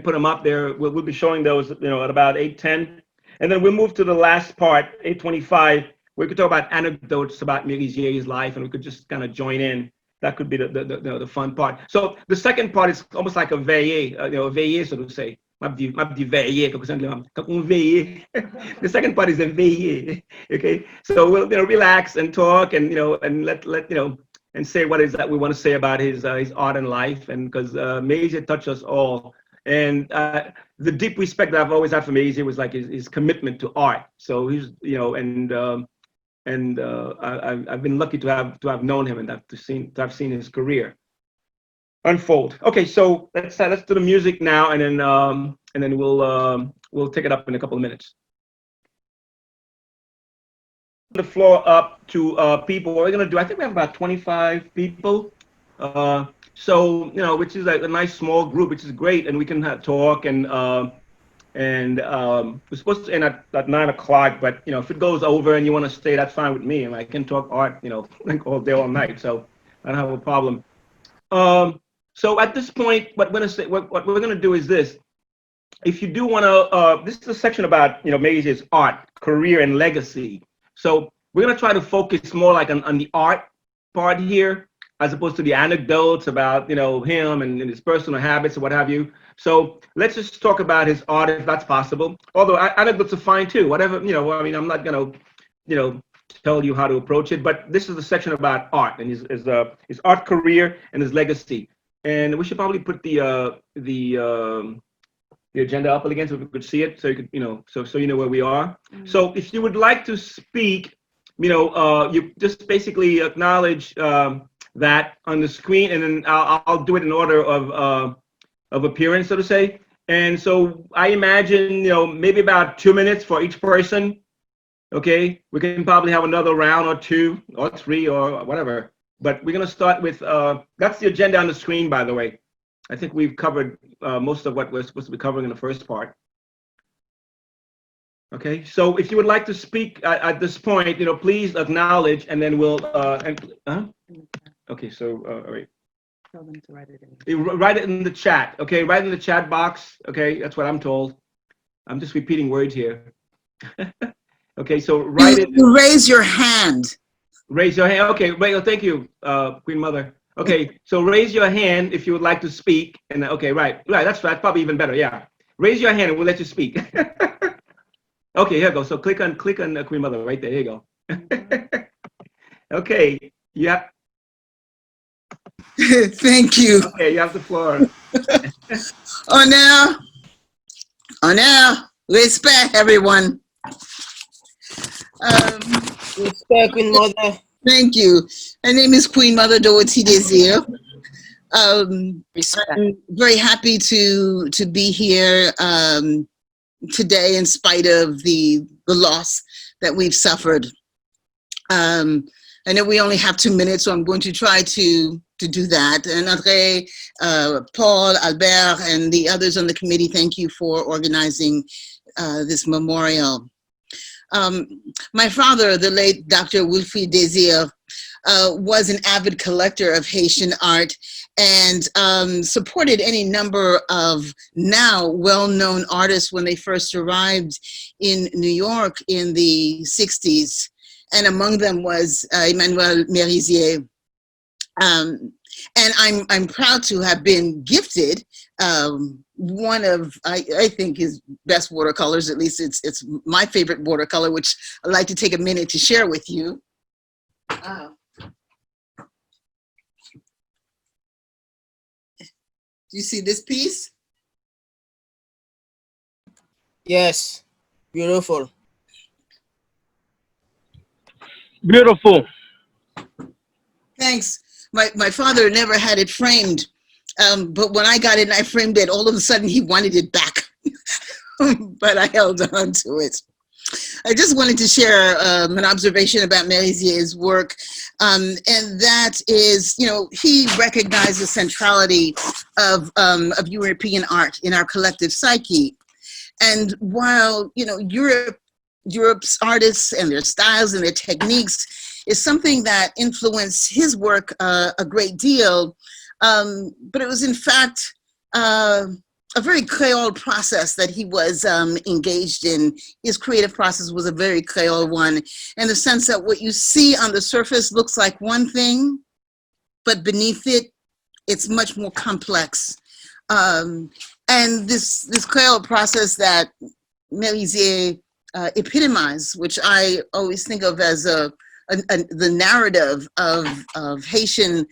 put them up there. We'll be showing those, you know, at about 8:10. And then we'll move to the last part, 8:25. We could talk about anecdotes about Mérisier's life, and we could just kind of join in. That could be the fun part. So the second part is almost like a veillée, you know, a veillée, so to say. The second part is a veillée. Okay, so we'll, you know, relax and talk, and you know, and let you know, and say what is that we want to say about his art and life, and because Mérisier touched us all And the deep respect that I've always had for Mérisier was like his commitment to art. So he's, you know, I've been lucky to have known him and to have seen his career unfold. Okay, so let's do the music now, and then we'll take it up in a couple of minutes. The floor up to people. What we're gonna do? I think we have about 25 people. So you know, which is like a nice small group, which is great, and we can talk and we're supposed to end at 9 o'clock, but you know, if it goes over and you want to stay, that's fine with me, and I can talk art, you know, like all day, all night. So I don't have a problem. So at this point, what we're gonna do is this. If you do want to, this is a section about, you know, Mérisier's art, career, and legacy. So we're gonna try to focus more like on the art part here, as opposed to the anecdotes about, you know, him and his personal habits or what have you. So let's just talk about his art if that's possible. Although anecdotes are fine too, whatever, you know, I mean, I'm not gonna, you know, tell you how to approach it, but this is the section about art and his art career and his legacy. And we should probably put the agenda up again so we could see it, so you could, you know, so you know where we are. Mm-hmm. So if you would like to speak, you know, you just basically acknowledge that on the screen, and then I'll do it in order of appearance, so to say. And so I imagine, you know, maybe about 2 minutes for each person. Okay, we can probably have another round or 2 or 3 or whatever. But we're gonna start with that's the agenda on the screen, by the way. I think we've covered most of what we're supposed to be covering in the first part. Okay, so if you would like to speak at this point, you know, please acknowledge, and then we'll okay, so all right. Tell them to write it in. Write it in the chat. Okay, write in the chat box. Okay, that's what I'm told. I'm just repeating words here. Okay, so write it. You raise your hand. Raise your hand. Okay, wait. Oh, thank you, Queen Mother. Okay, so raise your hand if you would like to speak. And okay, right. That's probably even better. Yeah, raise your hand and we'll let you speak. Okay, here you go. So click on Queen Mother right there. Here you go. Okay. Yep. Thank you. Okay, you have the floor. Honneur, respect, everyone. Respect, Queen Mother. Thank you. Her name is Queen Mother Dorothy Desir. I'm very happy to be here today, in spite of the loss that we've suffered. I know we only have 2 minutes, so I'm going to try to do that. And André, Paul, Albert, and the others on the committee, thank you for organizing this memorial. My father, the late Dr. Wilfrid Desir, was an avid collector of Haitian art and supported any number of now well-known artists when they first arrived in New York in the 60s. And among them was Emmanuel Mérisier. And I'm proud to have been gifted one of, I think, his best watercolors. At least it's my favorite watercolor, which I'd like to take a minute to share with you. Do you see this piece? Yes, beautiful. Beautiful. Thanks. My father never had it framed, but when I got it and I framed it, all of a sudden he wanted it back, but I held on to it. I just wanted to share an observation about Mérisier's work, and that is, you know, he recognized the centrality of European art in our collective psyche. And while, you know, Europe's artists and their styles and their techniques is something that influenced his work a great deal, but it was in fact a very Creole process that he was engaged in. His creative process was a very Creole one, in the sense that what you see on the surface looks like one thing, but beneath it, it's much more complex. And this Creole process that Mérisier epitomized, which I always think of as the narrative of Haitian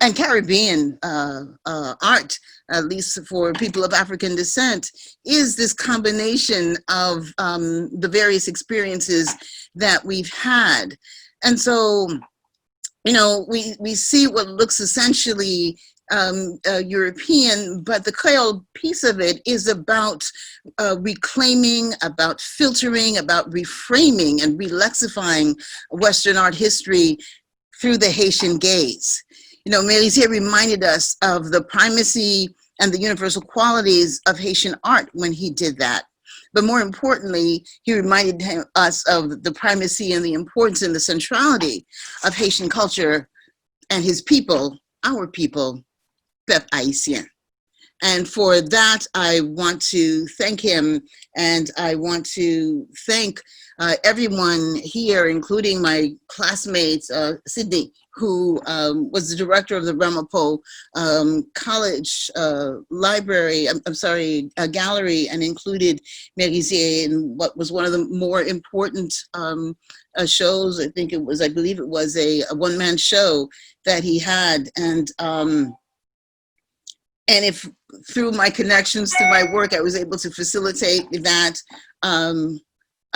and Caribbean art, at least for people of African descent, is this combination of the various experiences that we've had. And so, you know, we see what looks essentially European, but the Creole piece of it is about reclaiming, about filtering, about reframing and relexifying Western art history through the Haitian gaze. You know, Mérisier reminded us of the primacy and the universal qualities of Haitian art when he did that. But more importantly, he reminded us of the primacy and the importance and the centrality of Haitian culture and his people, our people, peuple haïtien. And for that, I want to thank him, and I want to thank everyone here, including my classmates, Sydney, who was the director of the Ramapo College Library, gallery, and included Mérisier in what was one of the more important shows. I believe it was a one-man show that he had. And if through my connections to my work, I was able to facilitate that,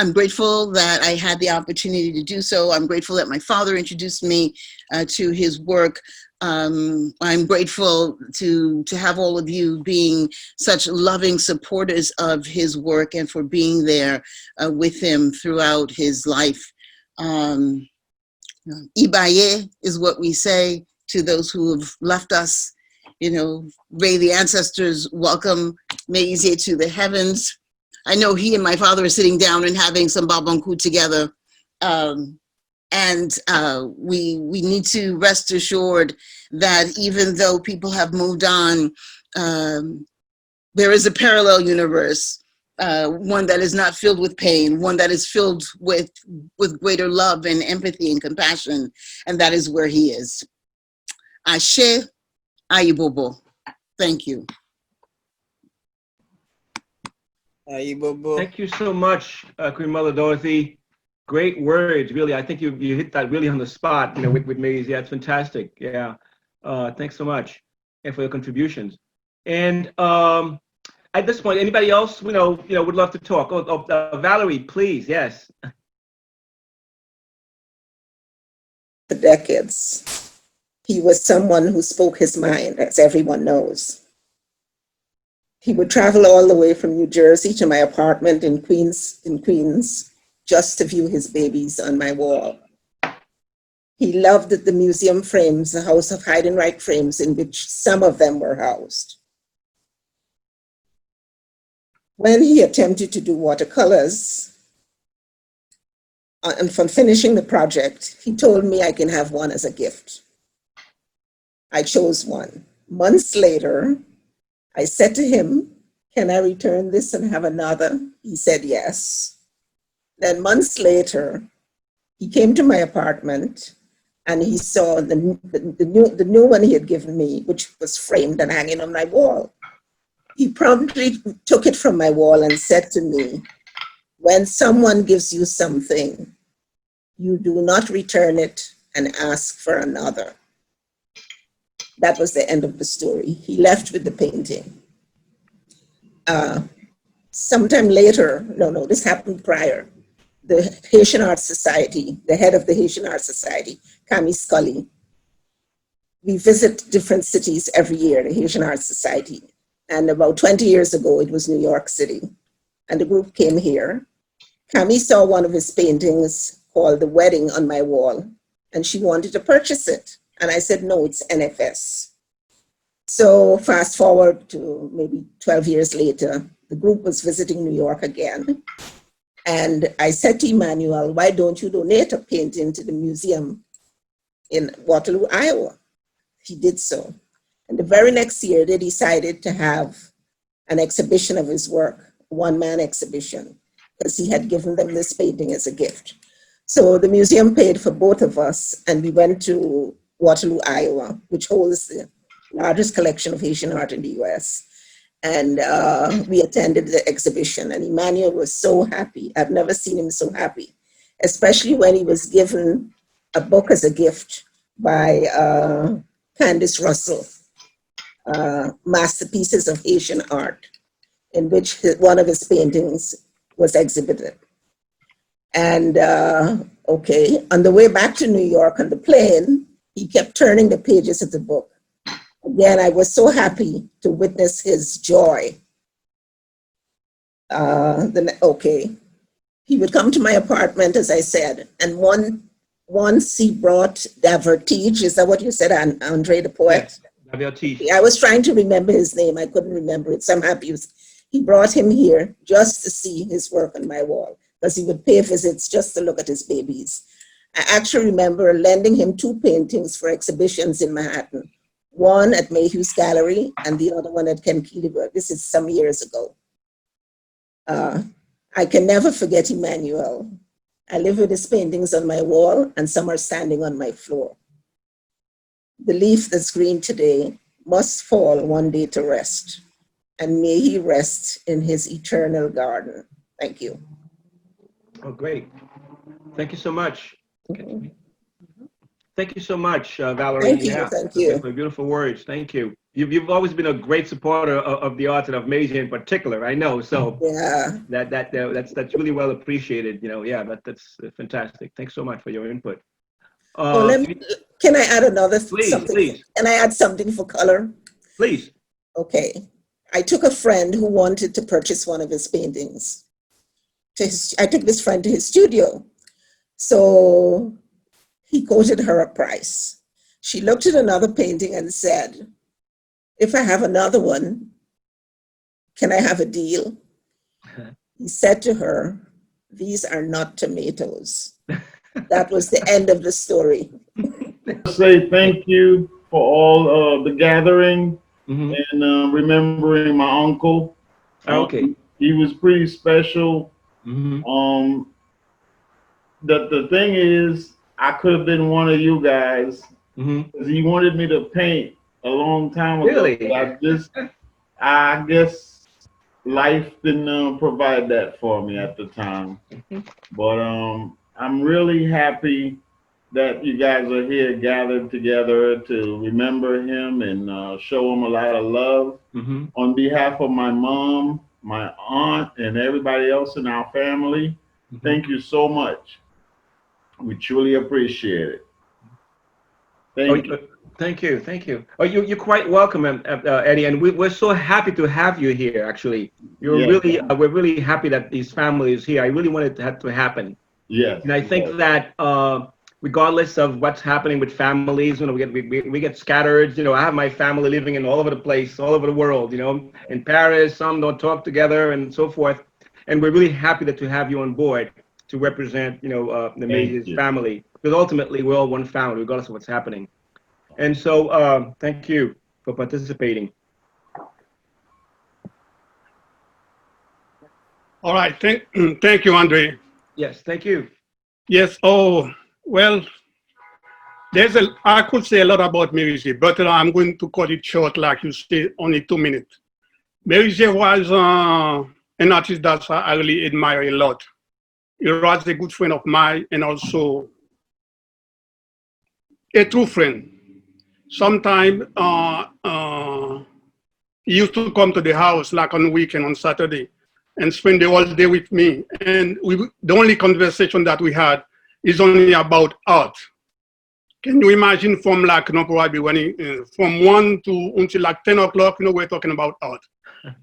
I'm grateful that I had the opportunity to do so. I'm grateful that my father introduced me to his work. I'm grateful to have all of you being such loving supporters of his work and for being there with him throughout his life. Ibaye is what we say to those who have left us. You know, may the ancestors welcome Mérisier to the heavens. I know he and my father are sitting down and having some babonku together. We need to rest assured that even though people have moved on, there is a parallel universe, one that is not filled with pain, one that is filled with greater love and empathy and compassion, and that is where he is. Ashe. Ayibobo. Thank you. Ayibobo. Thank you so much, Queen Mother Dorothy. Great words, really. I think you hit that really on the spot, you know, with Maisie. That's fantastic. Yeah. Thanks so much, and for your contributions. And at this point, anybody else, you know, would love to talk? Valerie, please. Yes. For decades. He was someone who spoke his mind, as everyone knows. He would travel all the way from New Jersey to my apartment in Queens, just to view his babies on my wall. He loved the museum frames, the House of Hide and Write frames, in which some of them were housed. When he attempted to do watercolors, and from finishing the project, he told me I can have one as a gift. I chose one. Months later, I said to him, "Can I return this and have another?" He said yes. Then months later, he came to my apartment and he saw the new one he had given me, which was framed and hanging on my wall. He promptly took it from my wall and said to me, "When someone gives you something, you do not return it and ask for another." That was the end of the story. He left with the painting. Sometime later, no, this happened prior. The Haitian Art Society, the head of the Haitian Art Society, Camille Scully, we visit different cities every year, the Haitian Art Society. And about 20 years ago, it was New York City. And the group came here. Camille saw one of his paintings called The Wedding on my wall, and she wanted to purchase it. And I said, no, it's NFS. So fast forward to maybe 12 years later, the group was visiting New York again. And I said to Emmanuel, why don't you donate a painting to the museum in Waterloo, Iowa? He did so. And the very next year, they decided to have an exhibition of his work, a one-man exhibition, because he had given them this painting as a gift. So the museum paid for both of us, and we went to Waterloo, Iowa, which holds the largest collection of Haitian art in the US. And we attended the exhibition, and Emmanuel was so happy. I've never seen him so happy, especially when he was given a book as a gift by Candice Russell, Masterpieces of Haitian Art, in which one of his paintings was exhibited. And okay, on the way back to New York on the plane, he kept turning the pages of the book. Again, I was so happy to witness his joy. Okay, he would come to my apartment, as I said, and once he brought Davertige, is that what you said, Andre the poet? Yes, Davertige. I was trying to remember his name, I couldn't remember it, so I'm happy he brought him here just to see his work on my wall, because he would pay visits just to look at his babies. I actually remember lending him 2 paintings for exhibitions in Manhattan, one at Mayhew's Gallery and the other one at Ken Keelyburg. This is some years ago. I can never forget Emmanuel. I live with his paintings on my wall and some are standing on my floor. The leaf that's green today must fall one day to rest, and may he rest in his eternal garden. Thank you. Oh, great. Thank you so much. Mhm. Thank you so much, Valerie. Thank you, thank you. For beautiful words. Thank you. You've always been a great supporter of the arts and of Mérisier in particular. I know. So Yeah. that's really well appreciated. You know, yeah, that's fantastic. Thanks so much for your input. Oh, can I add another something? Please. Can I add something for color? Please. Okay. I took a friend who wanted to purchase one of his paintings. I took this friend to his studio. So he quoted her a price. She looked at another painting and said, if I have another one, can I have a deal? He said to her, these are not tomatoes. That was the end of the story. Say thank you for all the gathering and remembering my uncle. Okay. He was pretty special. The thing is, I could have been one of you guys because he wanted me to paint a long time ago. Really? I guess life didn't provide that for me at the time. But I'm really happy that you guys are here gathered together to remember him and show him a lot of love. On behalf of my mom, my aunt, and everybody else in our family, thank you so much. We truly appreciate it. Thank you. Thank you. Thank you. Oh, you're quite welcome, Eddie, and we're so happy to have you here, actually. We're really happy that this family is here. I really wanted that to happen. Yes. And I think that regardless of what's happening with families, you know, we get scattered. You know, I have my family living in all over the place, all over the world, you know, in Paris, some don't talk together and so forth. And we're really happy to have you on board to represent, you know, the Mérisier family. Because ultimately, we're all one family, regardless of what's happening. And so, thank you for participating. All right, thank you, Andre. Yes, thank you. Yes, oh, well, I could say a lot about Mérisier, but I'm going to cut it short, like you say, only 2 minutes. Mérisier was an artist that I really admire a lot. He was a good friend of mine and also a true friend. Sometimes he used to come to the house like on the weekend, on Saturday, and spend the whole day with me. And the only conversation that we had is only about art. Can you imagine from like, you know, probably when from 1 to until like 10 o'clock, you know, we're talking about art.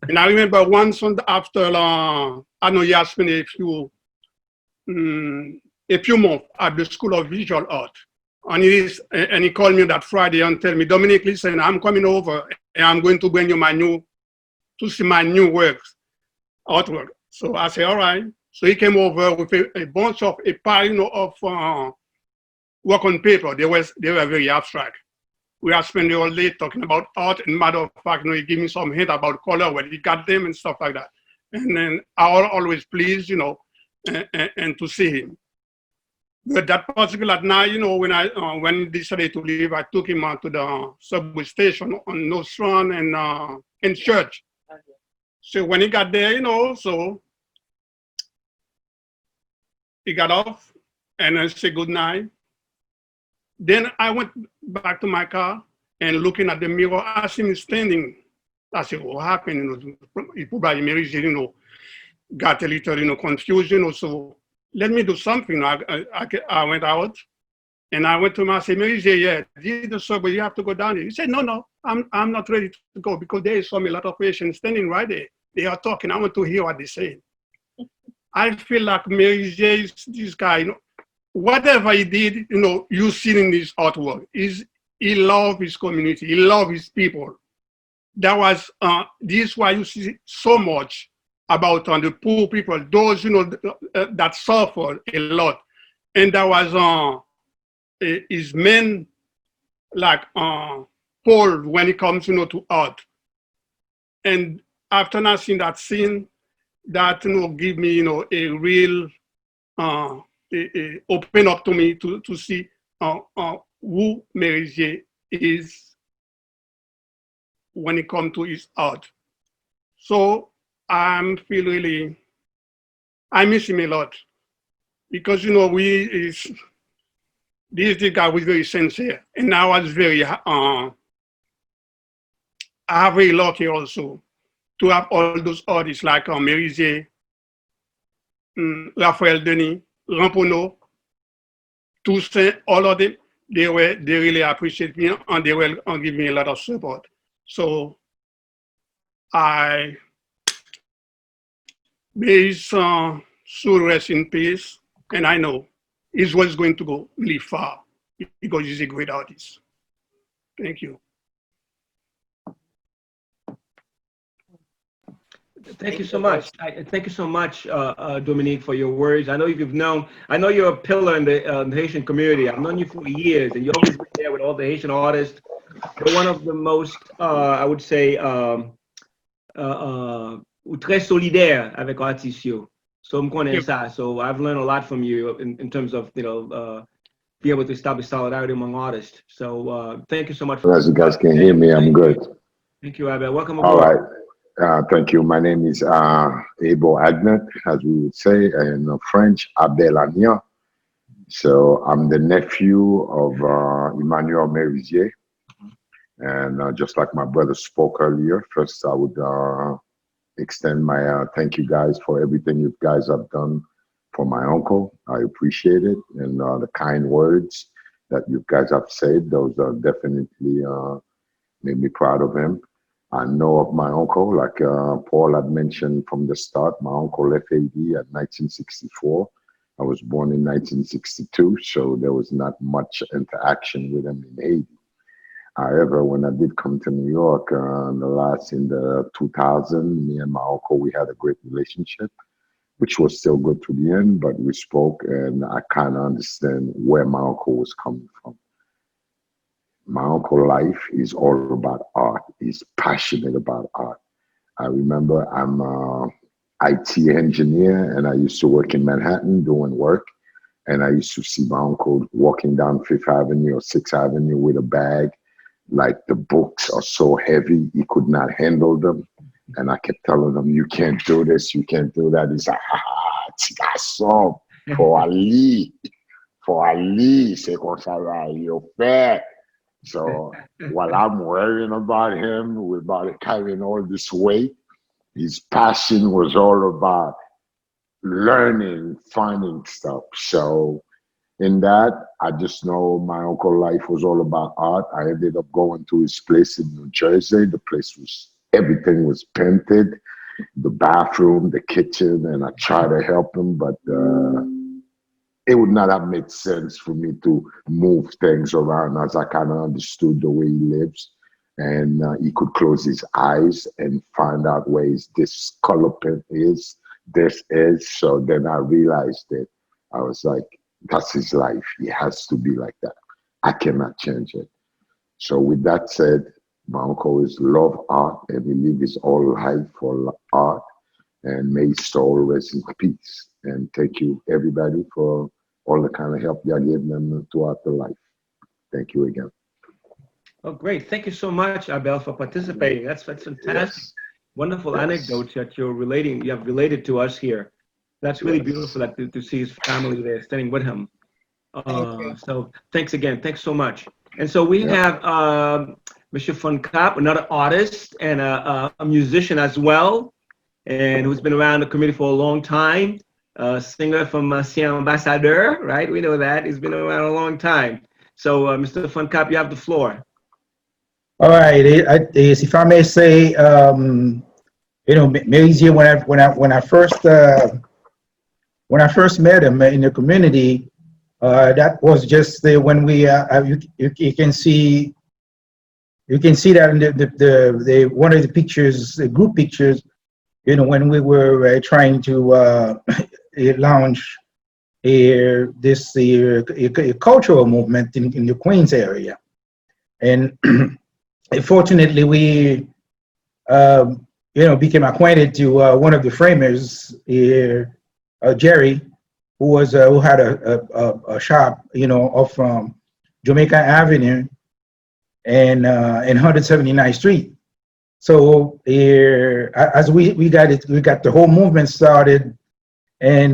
And I remember once after, I know he asked me a few months at the School of Visual Art. And he called me that Friday and tell me, Dominic, listen, I'm coming over and I'm going to bring you to see my new works, artwork. So I said, all right. So he came over with a bunch of, a pile, you know, of work on paper. They were very abstract. We are spending all day talking about art, and matter of fact, you know, he gave me some hint about color, where he got them and stuff like that. And then I was always pleased, you know, and to see him. But that particular night, you know, when he decided to leave, I took him out to the subway station on Nostrand and in Church. So when he got there, you know, so he got off and I said good night. Then I went back to my car and looking at the mirror, I see him standing. I said, what happened? He probably Mérisier, got a little, confusion. So let me do something. I went out and I went to him. I said, Mérisier, yeah, this is the subway. You have to go down here. He said, no, I'm not ready to go because there is a lot of patients standing right there. They are talking. I want to hear what they say. I feel like Mérisier is this guy, whatever he did, you see in this artwork, he loved his community, he loved his people. That was, this is why you see so much about the poor people, those, that suffer a lot. And that was his main, like, Paul when it comes, to art. And after I seen that scene, that give me a real open up to me to see who Mérisier is when it comes to his art. So I miss him a lot because this guy was very sincere, and I was very very lucky also to have all those artists like Mérisier, Raphael Denis, Ramponneau, Toussaint, all of them, they really appreciate me and they will give me a lot of support. So may his soul rest in peace, and I know his was going to go really far because he's a great artist. Thank you. Thank you so much. Thank you so much, Dominique, for your words. I know you're a pillar in the Haitian community. I've known you for years, and you've always been there with all the Haitian artists. You're one of the most, I would say, très solidaire avec artistes. So I'm going to So I've learned a lot from you in terms of, be able to establish solidarity among artists. So thank you so much. As you guys can hear me, I'm good. Thank you, Abel. Welcome aboard. All right. Thank you. My name is Abel Agnet, as we would say in French, Abel Agnet. So I'm the nephew of Emmanuel Mérisier. And just like my brother spoke earlier, first I would extend my thank you guys for everything you guys have done for my uncle. I appreciate it. And the kind words that you guys have said, those are definitely made me proud of him. I know of my uncle, like Paul had mentioned from the start, my uncle left Haiti at 1964. I was born in 1962, so there was not much interaction with him in Haiti. However, when I did come to New York in the 2000, me and my uncle, we had a great relationship, which was still good to the end, but we spoke and I kind of understand where my uncle was coming from. My uncle's life is all about art. He's passionate about art. I remember I'm an IT engineer and I used to work in Manhattan doing work. And I used to see my uncle walking down Fifth Avenue or Sixth Avenue with a bag. Like the books are so heavy, he could not handle them. And I kept telling him, you can't do this, you can't do that. He's like, petit garçon, pour Ali, c'est comme ça, you're fair. So while I'm worrying about him, about carrying all this weight, his passion was all about learning, finding stuff. So in that, I just know my uncle's life was all about art. I ended up going to his place in New Jersey. The place was, everything was painted, the bathroom, the kitchen, and I tried to help him, but it would not have made sense for me to move things around as I kind of understood the way he lives. And he could close his eyes and find out where this color pen is, this is. So then I realized that I was like, that's his life. He has to be like that. I cannot change it. So with that said, my uncle is love art and he lived his whole life for art. And may his soul rest in peace. And thank you, everybody, for all the kind of help you gave them throughout their life. Thank you again. Oh, great. Thank you so much, Abel, for participating. That's fantastic. Yes. Wonderful anecdotes that you have related to us here. That's really beautiful to see his family there standing with him. So thanks again. Thanks so much. And so we have Mr. Funkap, another artist and a musician as well, and who's been around the community for a long time. Singer from Saint Ambassadeur, right? We know that. He's been around a long time. So, Mr. Funkap, you have the floor. All right. If I may say, Mérisier, when I first met him in the community, that was just when we you can see that in the one of the pictures, the group pictures, when we were trying to launch a cultural movement in the Queens area, and fortunately we became acquainted to one of the framers here, Jerry, who had a shop off from Jamaica Avenue and 179th Street. So as we got the whole movement started, and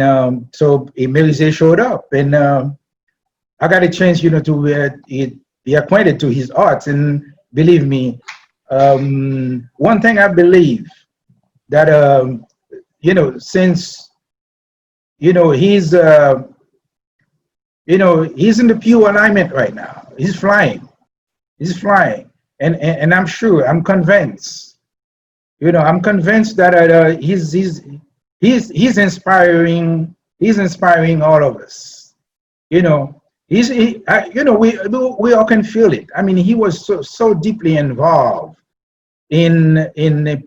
so Mérisier showed up, and I got a chance to be acquainted to his arts. And believe me, one thing I believe that since he's he's in the pure alignment right now. He's flying, and I'm sure, I'm convinced, I'm convinced that he's inspiring all of us. We all can feel it. I mean, he was so deeply involved in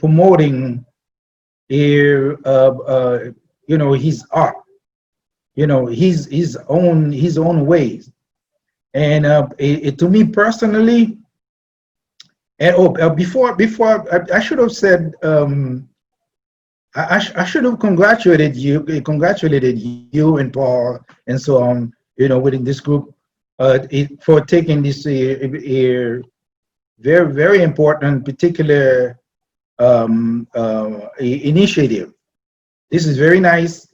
promoting his art, his own ways. And to me personally, and before I should have said, I should have congratulated you and Paul and so on, within this group, for taking this very, very important particular initiative. This is very nice,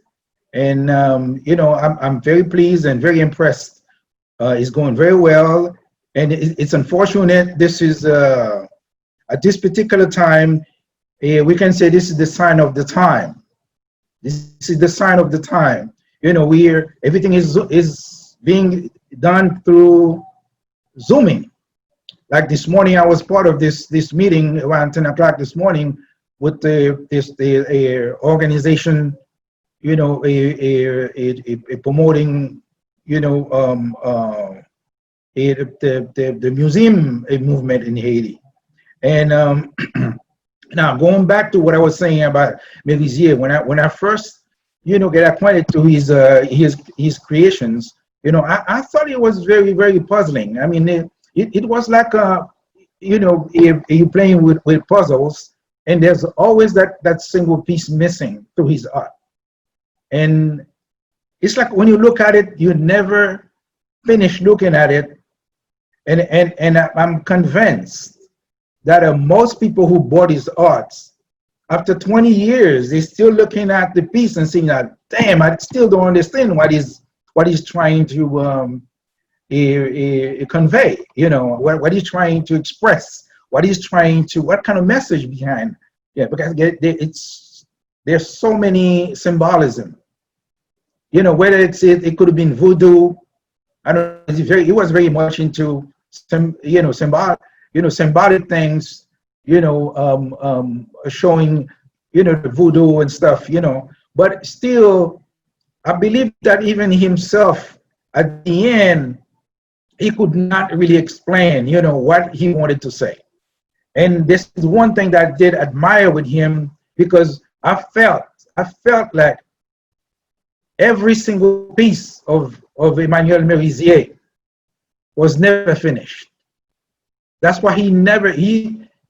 and I'm very pleased and very impressed. It's going very well, and it's unfortunate this is at this particular time. We can say this is the sign of the time. This is the sign of the time. Everything is being done through Zooming. Like this morning, I was part of this meeting around 10 o'clock this morning with the organization, promoting, the museum movement in Haiti. And now going back to what I was saying about Mérisier, when I first get acquainted to his creations, I thought it was very, very puzzling. I mean, it was like you're playing with puzzles, and there's always that single piece missing to his art. And it's like when you look at it, you never finish looking at it. And I'm convinced that most people who bought his arts, after 20 years, they're still looking at the piece and saying that, damn, I still don't understand what he's trying to convey, what he's trying to express, what kind of message behind. Yeah, because there's so many symbolism. Whether it could have been voodoo. I don't know. He was very much into symbolic things, showing, the voodoo and stuff, but still, I believe that even himself, at the end, he could not really explain, what he wanted to say. And this is one thing that I did admire with him, because I felt like every single piece of Emmanuel Mérisier was never finished. That's why he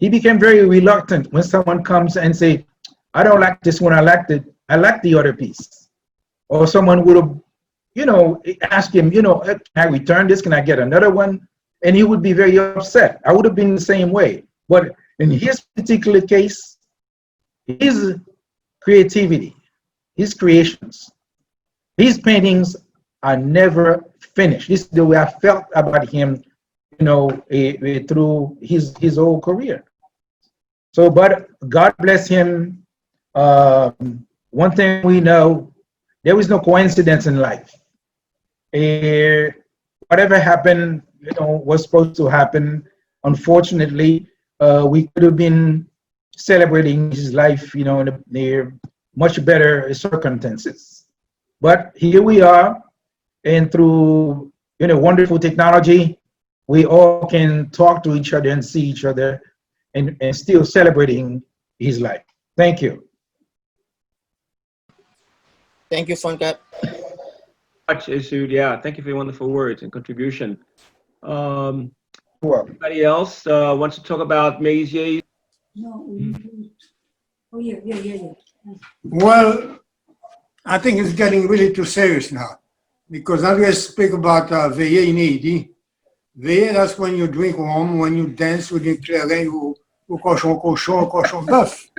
became very reluctant when someone comes and say, I don't like this one, I like the other piece. Or someone would have, ask him, can I return this? Can I get another one? And he would be very upset. I would have been the same way. But in his particular case, his creativity, his creations, his paintings are never finished. This is the way I felt about him, through his whole career. So, but God bless him. One thing we know, there is no coincidence in life. Whatever happened, was supposed to happen. Unfortunately, we could have been celebrating his life, in the much better circumstances. But here we are, and through wonderful technology, we all can talk to each other and see each other, and still celebrating his life. Thank you. Thank you, Funkat. Much, Isud. Yeah, thank you for your wonderful words and contribution. Well, Anybody else wants to talk about Mérisier? No. Oh, yeah. Well, I think it's getting really too serious now, because now we speak about veillée in Haiti. Veillée, that's when you drink rum, when you dance with the clairin ou cochon bœuf.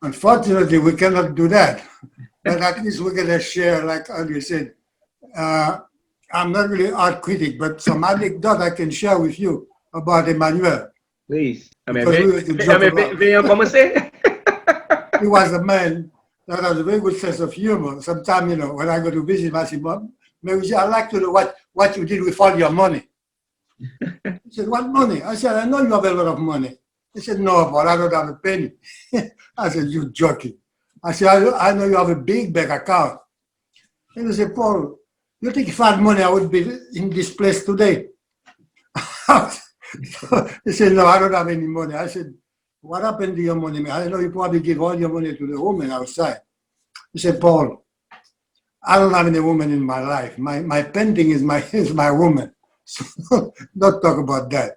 Unfortunately, we cannot do that. But at least we're going to share, like Andrew said. I'm not really art critic, but some anecdote I can share with you about Emmanuel. Please. He was a man that has a very good sense of humor. Sometimes, when I go to visit him, I say, Mérisier, I'd like to know what you did with all your money. He said, what money? I said, I know you have a lot of money. He said, no, but I don't have a penny. I said, you're joking. I said, I know you have a big bank account. And he said, Paul, you think if I had money, I would be in this place today? He said, no, I don't have any money. I said, what happened to your money? I know you probably give all your money to the woman outside. He said, Paul, I don't have any woman in my life. My painting is my woman. So don't talk about that.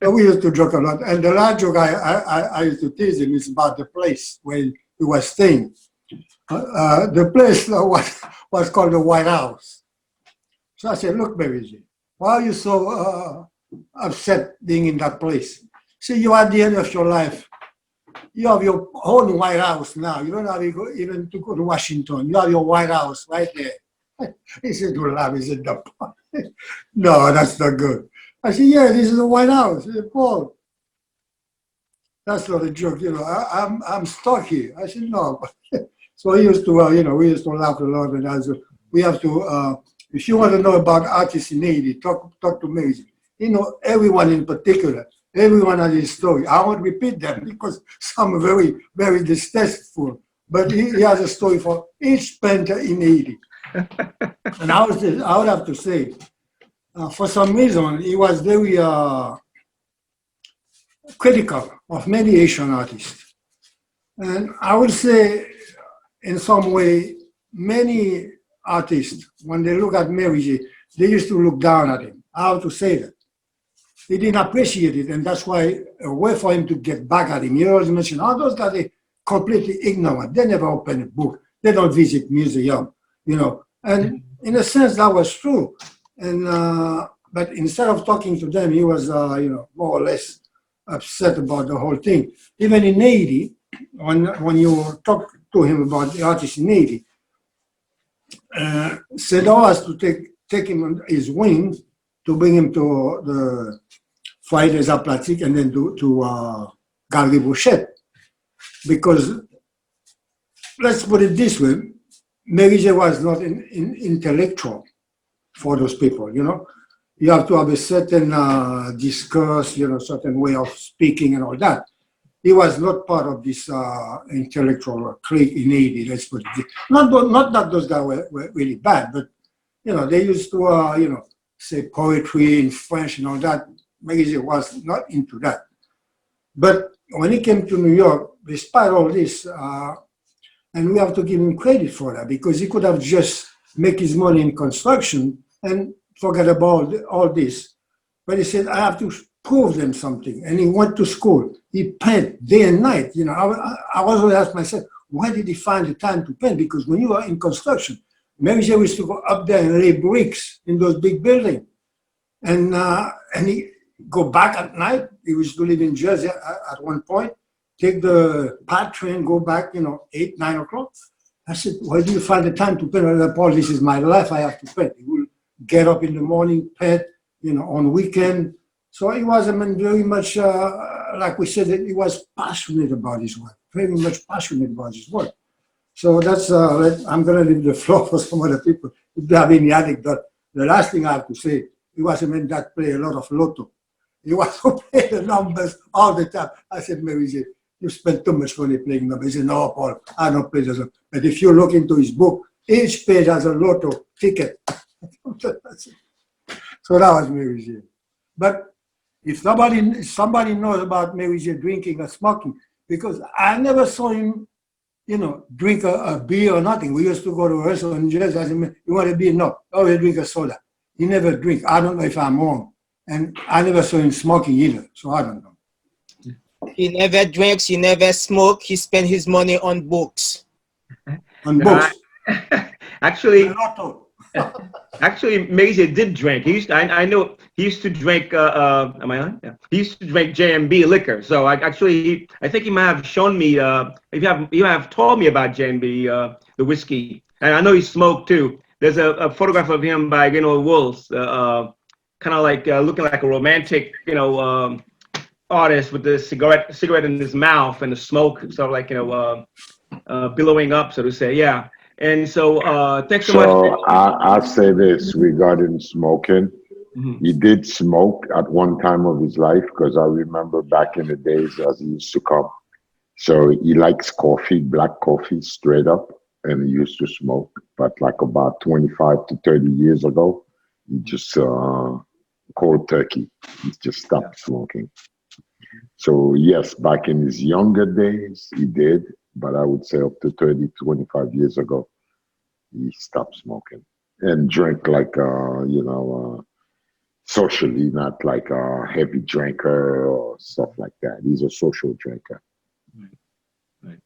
So we used to joke a lot. And the last joke I used to tease him is about the place where he was staying. The place was called the White House. So I said, look, Mérisier, why are you so upset being in that place? See, you are at the end of your life. You have your own White House now. You don't have even to go to Washington. You have your White House right there. He said, to laugh. He said, no, that's not good. I said, yeah, this is the White House. He said, Paul, that's not a joke. I'm stuck here. I said, no. So he used to, we used to laugh a lot. And we have to, if you want to know about artists in Haiti, talk to Mérisier. Everyone in particular, everyone has his story. I won't repeat them because some are very, very distasteful. But he has a story for each painter in Haiti. And I would have to say, for some reason, he was very critical of many Haitian artists. And I would say, in some way, many artists, when they look at Mérisier, they used to look down at him. How to say that? They didn't appreciate it, and that's why a way for him to get back at him. He always mentioned, those guys are completely ignorant. They never open a book. They don't visit museum, And in a sense, that was true. And but instead of talking to them, he was, more or less upset about the whole thing. Even in Haiti, when you talk to him about the artists in Haiti, Sedor has to take him on his wing to bring him to the Foyer des Arts Plastiques and then to Galerie Bouchette. Because, let's put it this way, Mérisier was not an intellectual for those people, You have to have a certain discourse, certain way of speaking and all that. He was not part of this intellectual clique in Haiti, let's put it. Not that those guys were really bad, but, they used to, say poetry in French and all that. Mérisier was not into that. But when he came to New York, despite all this, and we have to give him credit for that, because he could have just make his money in construction and forget about all this. But he said, I have to prove them something. And he went to school. He painted day and night. I always ask myself, why did he find the time to paint? Because when you are in construction, Mérisier used to go up there and lay bricks in those big buildings. And he go back at night. He used to live in Jersey at one point, take the PAT train, go back, 8, 9 o'clock. I said, why do you find the time to paint? I said, Paul, this is my life. I have to paint. He will get up in the morning, paint. on weekend. So he was, very much, like we said, he was passionate about his work, very much passionate about his work. So that's, I'm going to leave the floor for some other people. If they have any anecdote, the last thing I have to say, he was a man that played a lot of lotto. He was to play the numbers all the time. I said, Mérisier, you spend too much money playing numbers. He said, no, Paul, I don't play those. But if you look into his book, each page has a lotto ticket. So that was Mérisier. But if somebody knows about Mérisier drinking or smoking, because I never saw him, drink a beer or nothing. We used to go to a restaurant in Jersey. I said, you want a beer? No. Oh, we drink a soda. He never drink. I don't know if I'm wrong. And I never saw him smoking either, so I don't know. He never drinks, he never smoke, he spent his money on books. On books? Actually, Mérisier did drink. He used to, I know he used to drink, am I on? Yeah. He used to drink J&B liquor. So I think he might have shown me, you have told me about J&B, the whiskey. And I know he smoked too. There's a photograph of him by Wolves, kind of like looking like a romantic, artist with the cigarette in his mouth and the smoke sort of like, billowing up, so to say. Yeah. And so thanks so much. So I'll say this regarding smoking. Mm-hmm. He did smoke at one time of his life, because I remember back in the days as he used to come. So he likes coffee, black coffee, straight up, and he used to smoke. But like about 25 to 30 years ago, he just cold turkey. He just stopped smoking. So yes, back in his younger days, he did, but I would say up to 30, 25 years ago, he stopped smoking and drank like, socially, not like a heavy drinker or stuff like that. He's a social drinker. Right.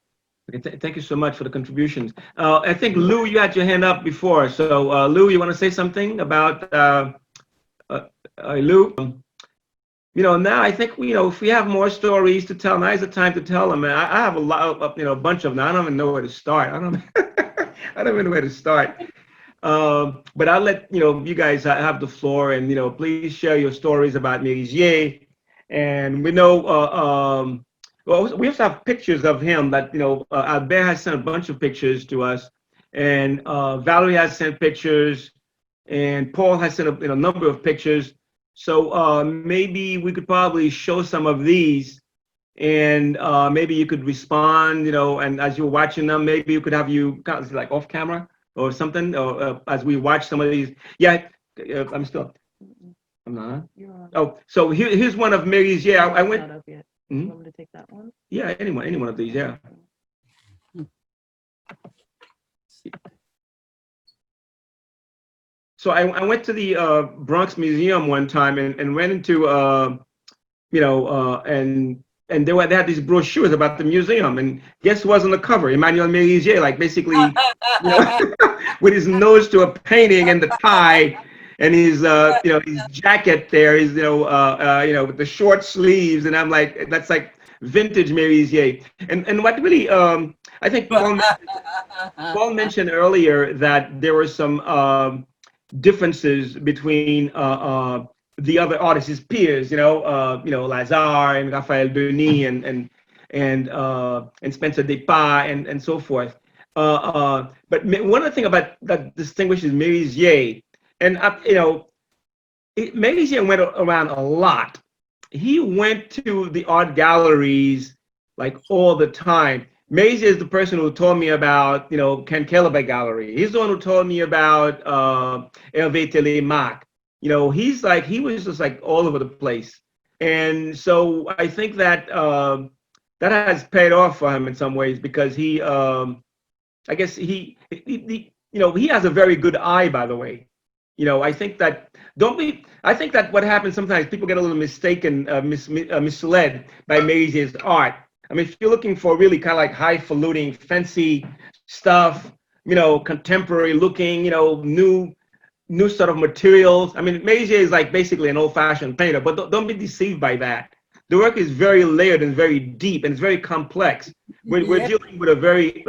Okay, thank you so much for the contributions. I think Lou, you had your hand up before. So Lou, you want to say something about Lou? Now I think, if we have more stories to tell, now is the time to tell them. I have a lot of, a bunch of them. I don't even know where to start. I don't even know where to start. But I'll let, you guys have the floor, and, please share your stories about Mérisier. And we know, well, we also have pictures of him that, Albert has sent a bunch of pictures to us, and Valerie has sent pictures, and Paul has sent a number of pictures. So maybe we could probably show some of these, and maybe you could respond, and as you're watching them, maybe you could have you like off camera or something, or as we watch some of these. Yeah, I'm not. Oh, so here's one of Mérisier. I went. Not up yet. You want me to take that one? Yeah, any one of these, yeah. So I went to the Bronx Museum one time and went into, and they had these brochures about the museum, and guess who was on the cover? Emmanuel Mérisier, like basically, with his nose to a painting and the tie, and his, his jacket there is, with the short sleeves, and I'm like, that's like vintage Mérisier. And what really, I think Paul mentioned earlier that there were some differences between the other artists, his peers, Lazare and Raphael Denis and Spencer Despas and so forth. But one of the things about that distinguishes Mérisier, and Mérisier went around a lot. He went to the art galleries like all the time. Mérisier is the person who told me about, Ken Kellebec Gallery. He's the one who told me about Hervé Télémaque. He was just like all over the place. And so I think that that has paid off for him in some ways, because he, I guess he has a very good eye, by the way. I think that, I think that what happens sometimes, people get a little mistaken, misled by Mérisier's art. I mean, if you're looking for really kind of like highfalutin, fancy stuff, contemporary looking, new sort of materials. I mean, Mérisier is like basically an old-fashioned painter, but don't be deceived by that. The work is very layered and very deep, and it's very complex. We're dealing with a very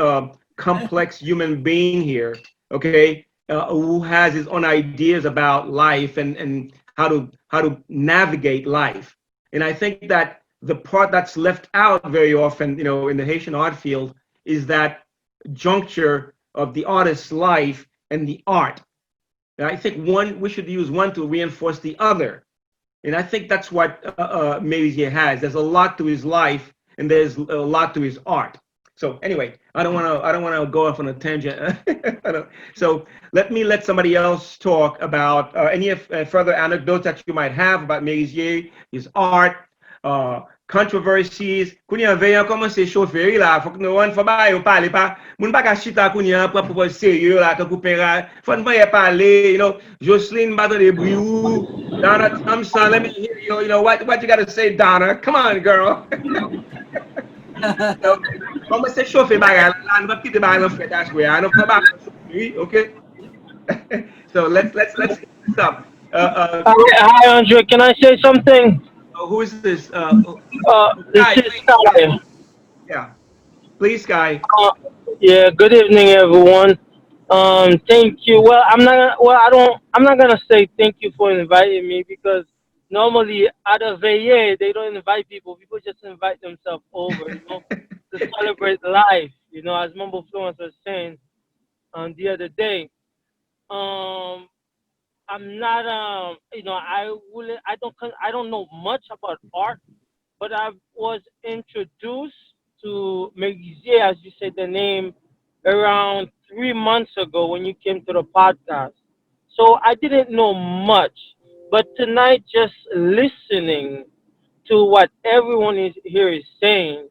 complex human being here, okay, who has his own ideas about life and how to navigate life. And I think that the part that's left out very often, in the Haitian art field, is that juncture of the artist's life and the art. And I think we should use one to reinforce the other. And I think that's what Mérisier has. There's a lot to his life, and there's a lot to his art. So anyway, I don't want to go off on a tangent. So let somebody else talk about any further anecdotes that you might have about Mérisier, his art, controversies. Kounya veille commencer chauffer là, faut que nous on faut pas parler pas. Moun pas ka chita kounya pour sérieux là, quand coupera. Faut pas parler, Jocelyn pas de bruit. Donna Thompson, let me hear you. What you got to say, Donna? Come on, girl. Comment c'est chauffé bagarre là, on va quitter bagarre en fait à jouer. On va pas chauffer, okay? So let's get this up. Hi, Andre. Can I say something? Who is this? This is Sky. Yeah, please, Sky. Yeah. Good evening, everyone. Thank you. Well, I'm not gonna say thank you for inviting me because normally at a veillée they don't invite people. People just invite themselves over, to celebrate life. As Mumble Fluence was saying the other day. Um, I'm not I don't know much about art, but I was introduced to Mérisier, as you said the name, around 3 months ago when you came to the podcast. So I didn't know much, but tonight just listening to what everyone here is saying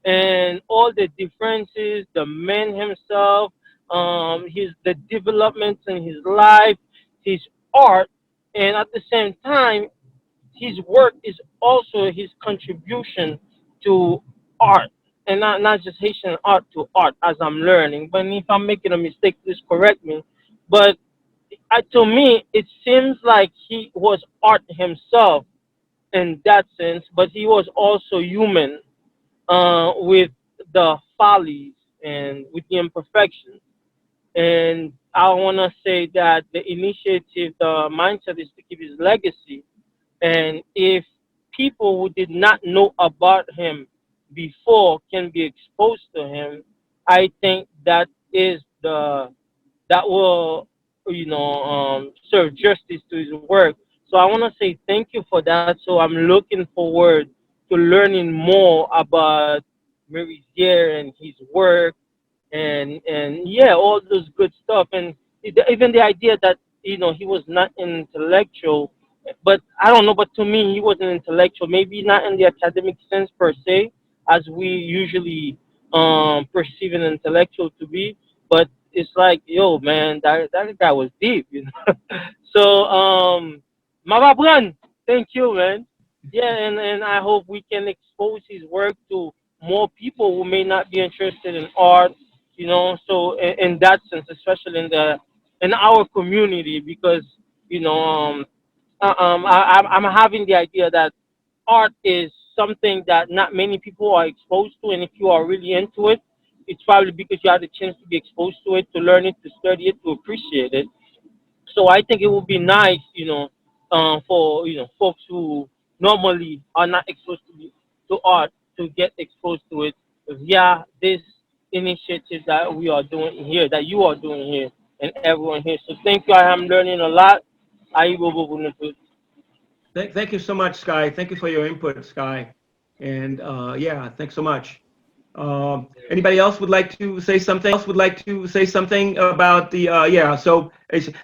and all the differences, the man himself, the developments in his life, his art, and at the same time, his work is also his contribution to art, and not just Haitian art to art as I'm learning. But if I'm making a mistake, please correct me. But to me, it seems like he was art himself in that sense, but he was also human with the follies and with the imperfections. And I want to say that the initiative, the mindset is to keep his legacy. And if people who did not know about him before can be exposed to him, I think that will, serve justice to his work. So I want to say thank you for that. So I'm looking forward to learning more about Merisier and his work and yeah, all those good stuff. And even the idea that he was not intellectual, but I don't know. But to me, he was an intellectual. Maybe not in the academic sense per se, as we usually perceive an intellectual to be. But it's like, yo, man, that guy was deep. So, Mavabran, thank you, man. Yeah, and I hope we can expose his work to more people who may not be interested in art. So in that sense, especially in our community, because you know, I'm having the idea that art is something that not many people are exposed to, and if you are really into it, it's probably because you had the chance to be exposed to it, to learn it, to study it, to appreciate it. So I think it would be nice, for folks who normally are not exposed to art to get exposed to it via this initiative that we are doing here, that you are doing here, and everyone here. So thank you. I am learning a lot. I will. Thank you so much, Sky. Thank you for your input, Sky. And yeah, thanks so much. Anybody else would like to say something? About the yeah? So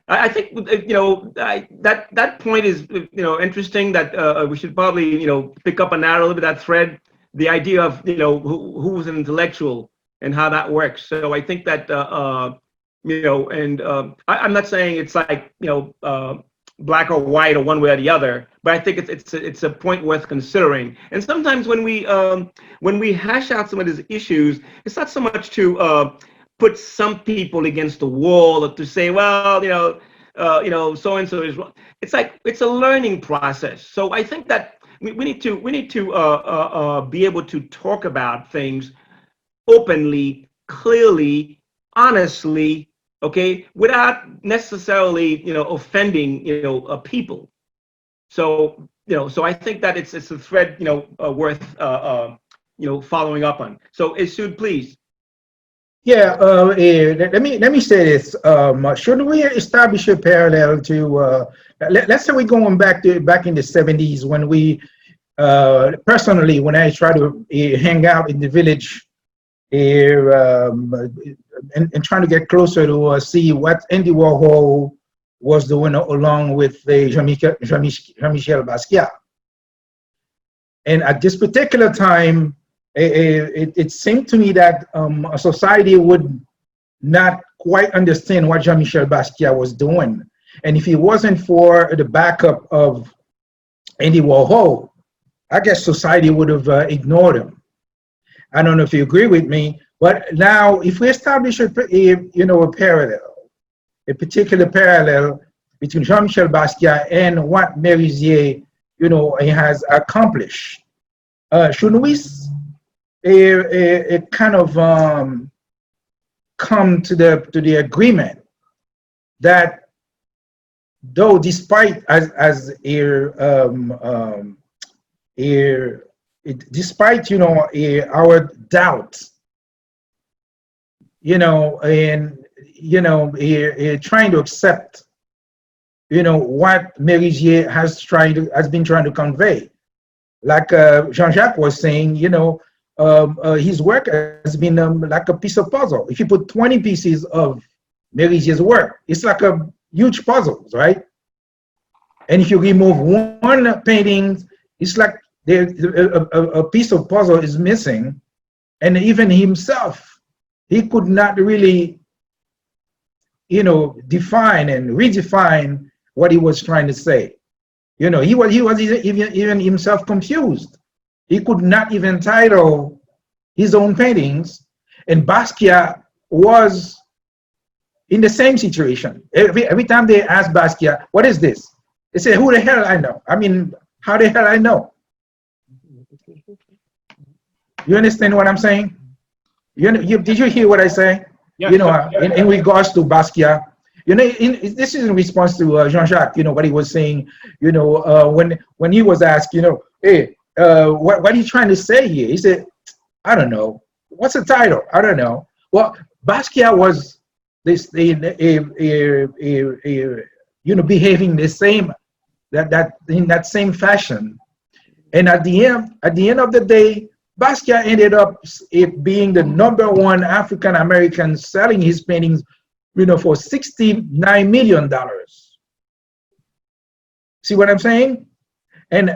I think that point is interesting. That we should probably pick up on that a little bit. That thread, the idea of who's an intellectual and how that works. So I think that and I'm not saying it's like black or white or one way or the other, but I think it's a point worth considering. And sometimes when we hash out some of these issues, it's not so much to put some people against the wall or to say, well, so and so is wrong. It's like it's a learning process. So I think that we need to be able to talk about things openly, clearly, honestly, okay, without necessarily offending people. So, so I think that it's a thread, worth, following up on. So Isud, please. Yeah, let me say this. Should we establish a parallel to let's say we're going back in the 70s when we personally, when I try to hang out in the village and trying to get closer to see what Andy Warhol was doing along with Jean-Michel Basquiat. And at this particular time, it seemed to me that a society would not quite understand what Jean-Michel Basquiat was doing. And if it wasn't for the backup of Andy Warhol, I guess society would have ignored him. I don't know if you agree with me, but now if we establish a parallel, a particular parallel between Jean-Michel Basquiat and what Mérisier, he has accomplished, shouldn't we kind of come to the agreement that though despite despite our doubts, and trying to accept what Mérisier has been trying to convey, like Jean-Jacques was saying, his work has been like a piece of puzzle. If you put 20 pieces of Mérisier's work, it's like a huge puzzle, right? And if you remove one painting, it's like a piece of puzzle is missing. And even himself, he could not really, define and redefine what he was trying to say. He was even himself confused. He could not even title his own paintings. And Basquiat was in the same situation. Every time they ask Basquiat, what is this? They say, who the hell I know? I mean, how the hell I know? You understand what I'm saying? Did you hear what I say? Yes, in regards to Basquiat, this is in response to Jean-Jacques, what he was saying, when he was asked, hey, what are you trying to say here? He said, I don't know. What's the title? I don't know. Well, Basquiat was behaving the same, in that same fashion. And at the end of the day, Basquiat ended up being the #1 African American selling his paintings, for $69 million. See what I'm saying? And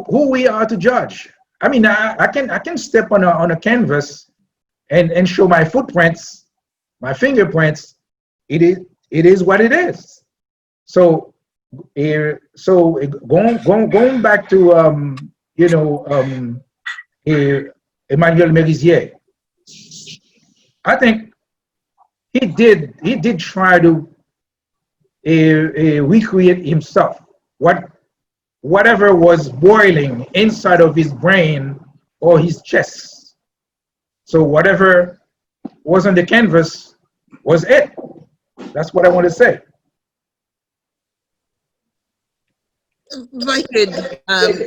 who we are to judge? I mean, I can step on a canvas and show my footprints, my fingerprints. It is what it is. So going back to Emmanuel Mérisier, I think he did try to recreate himself, whatever was boiling inside of his brain or his chest. So whatever was on the canvas was it. That's what I want to say. If I could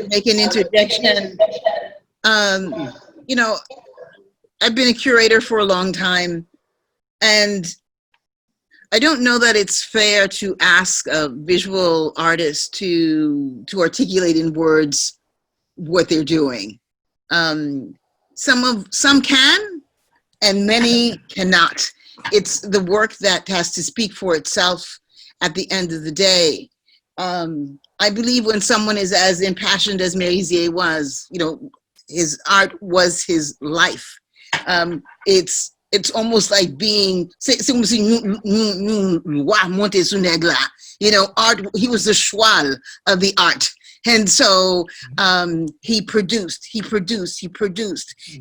make an interjection, I've been a curator for a long time, and I don't know that it's fair to ask a visual artist to articulate in words what they're doing. Some can, and many cannot. It's the work that has to speak for itself at the end of the day. I believe when someone is as impassioned as Mérisier was, his art was his life. It's almost like being, art, he was the Schwal of the art. And so he produced.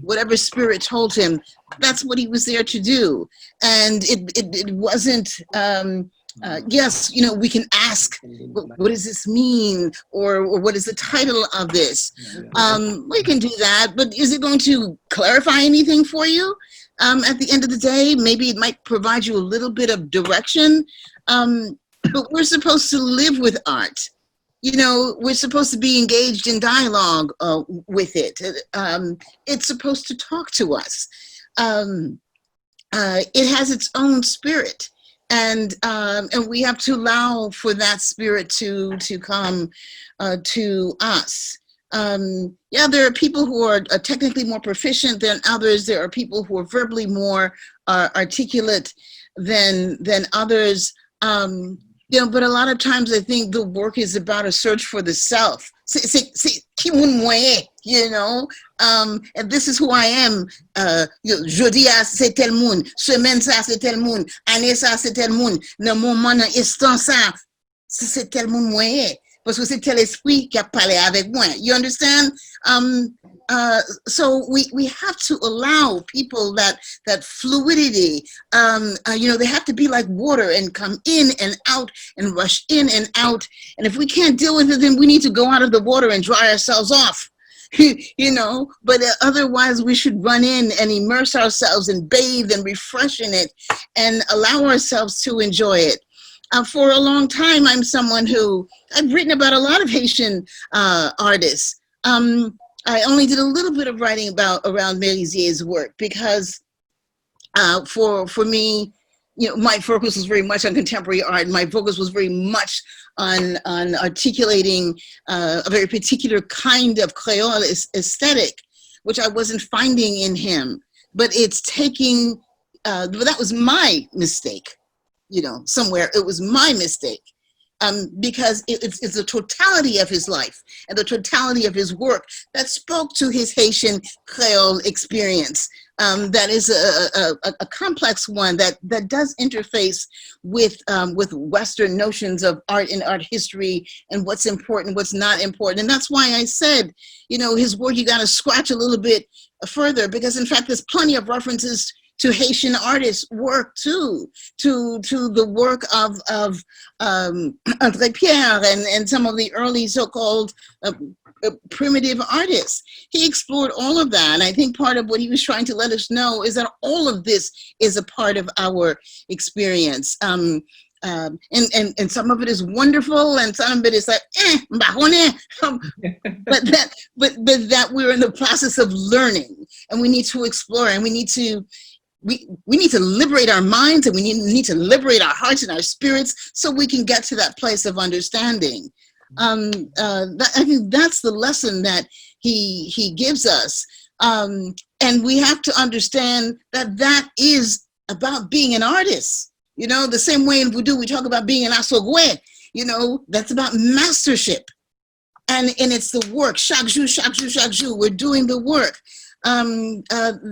Whatever spirit told him, that's what he was there to do. And it wasn't, yes, we can ask, what does this mean? Or what is the title of this? We can do that, but is it going to clarify anything for you? At the end of the day, maybe it might provide you a little bit of direction, but we're supposed to live with art. you know, we're supposed to be engaged in dialogue with it. It's supposed to talk to us. It has its own spirit, and we have to allow for that spirit to come to us. Yeah, there are people who are technically more proficient than others. There are people who are verbally more articulate than others. You know, but a lot of times I think the work is about a search for the self. You know, and this is who I am. Jeudi c'est tel moun, semaine ça c'est tel moun, année ça c'est tel moun, le moment dans instant ça c'est tel moun moyen. Parce que c'est tel esprit qui a parlé avec moi. You understand? So we have to allow people that fluidity. You know, they have to be like water and come in and out and rush in and out. And if we can't deal with it, then we need to go out of the water and dry ourselves off. You know, but otherwise we should run in and immerse ourselves and bathe and refresh in it and allow ourselves to enjoy it. For a long time, I'm someone who, I've written about a lot of Haitian artists. I only did a little bit of writing around Mérisier's work because for me, you know, my focus was very much on contemporary art. My focus was very much on articulating a very particular kind of Creole aesthetic, which I wasn't finding in him. But it's taking, but that was my mistake. You know, somewhere it was my mistake because it's the totality of his life and the totality of his work that spoke to his Haitian Creole experience. That is a complex one that does interface with Western notions of art and art history and what's important, what's not important. And that's why I said, you know, his work, you got to scratch a little bit further because in fact, there's plenty of references to Haitian artists' work too, to the work of André Pierre and some of the early so-called primitive artists. He explored all of that. And I think part of what he was trying to let us know is that all of this is a part of our experience. And some of it is wonderful and some of it is like, but that we're in the process of learning and we need to explore and we need to liberate our minds and we need to liberate our hearts and our spirits so we can get to that place of understanding. I think that's the lesson that he gives us. And we have to understand that is about being an artist. You know, the same way in Voodoo we talk about being an asogwe, you know, that's about mastership. And it's the work, chaque jour, chaque jour, chaque jour, we're doing the work.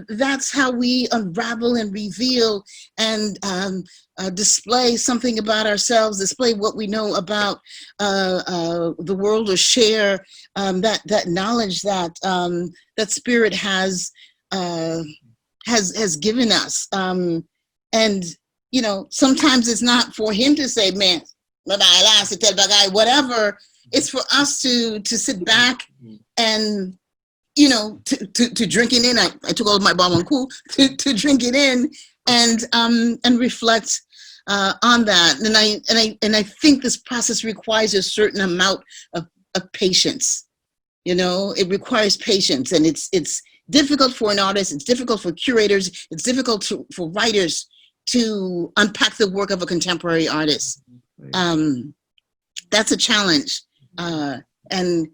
That's how we unravel and reveal and display something about ourselves, display what we know about the world, or share that knowledge that that Spirit has given us. And you know, sometimes it's not for him to say, man, whatever. It's for us to sit back and, you know, to drink it in. I took all of my Babankou to drink it in and reflect on that. And I think this process requires a certain amount of patience. You know, it requires patience, and it's difficult for an artist. It's difficult for curators. It's difficult for writers to unpack the work of a contemporary artist. That's a challenge, and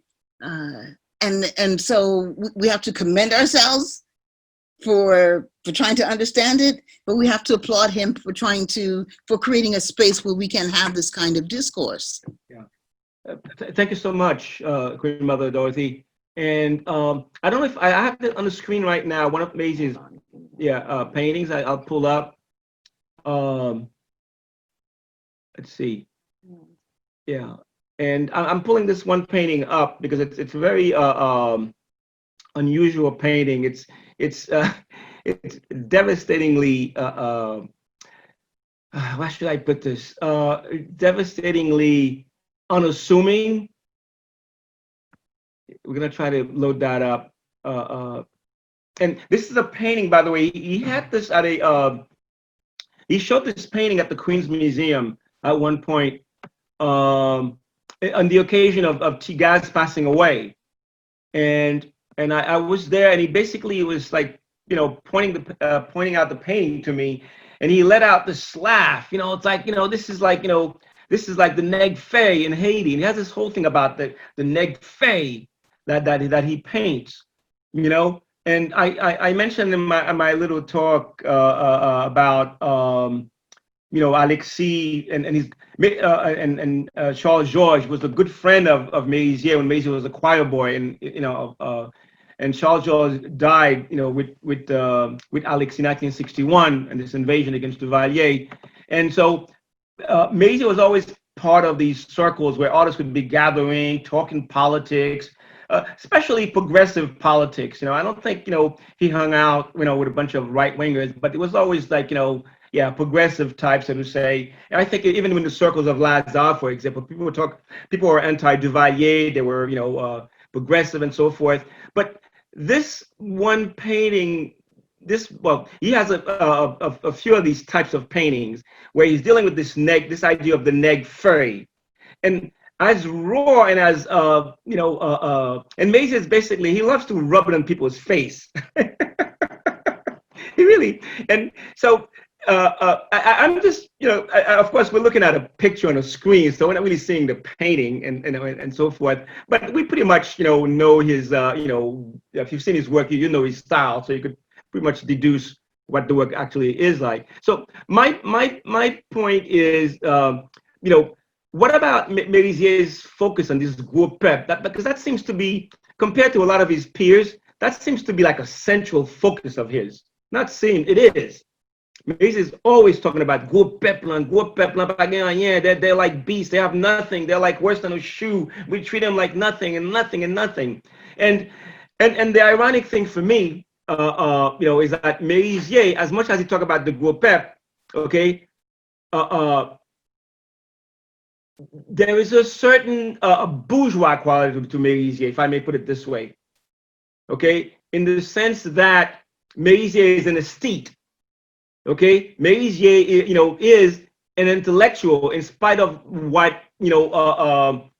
so we have to commend ourselves for trying to understand it, but we have to applaud him for creating a space where we can have this kind of discourse. Yeah. Thank you so much, Grandmother Dorothy. And I don't know if I have it on the screen right now. One of Maisie's paintings I'll pull up. Let's see. Yeah, and I'm pulling this one painting up because it's a very unusual painting. It's devastatingly how should I put this? Devastatingly unassuming. We're gonna try to load that up. And this is a painting, by the way. He had this at a. He showed this painting at the Queen's Museum at one point. on the occasion of Tigaz passing away, and I was there, and he basically was like, you know, pointing out the painting to me, and he let out this laugh. You know, it's like, you know, this is like, you know, this is like the Neg Faye in Haiti, and he has this whole thing about the Neg Faye that he paints, you know. And I mentioned in my little talk about you know, Alexis and his Charles Georges was a good friend of Mérisier when Mérisier was a choir boy, and you know, and Charles Georges died, you know, with Alexis in 1961 and this invasion against Duvalier, and so Mérisier was always part of these circles where artists would be gathering, talking politics. Especially progressive politics, you know. I don't think, you know, he hung out, you know, with a bunch of right wingers, but it was always like, you know, yeah, progressive types that would say. And I think even in the circles of Lazare, for example, people were anti-Duvalier, they were, you know, progressive and so forth. But this one painting, well, he has a few of these types of paintings where he's dealing with this idea of the Neg Faye, and as raw and as you know, and Macy is basically, he loves to rub it on people's face. He really, and so I'm just, you know, of course we're looking at a picture on a screen, so we're not really seeing the painting and so forth. But we pretty much, you know his, you know, if you've seen his work, you know his style, so you could pretty much deduce what the work actually is like. So my point is, you know, what about Mérisier's focus on this group pep? Because that seems to be, compared to a lot of his peers, that seems to be like a central focus of his. Not saying it is. Mérisier's is always talking about group peplan, yeah, they're like beasts, they have nothing, they're like worse than a shoe. We treat them like nothing and nothing and nothing. And the ironic thing for me, you know, is that Mérisier, as much as he talk about the group pep, okay, there is a certain bourgeois quality to Mérisier, if I may put it this way, okay? In the sense that Mérisier is an aesthete, okay? Mérisier, you know, is an intellectual in spite of what, you know,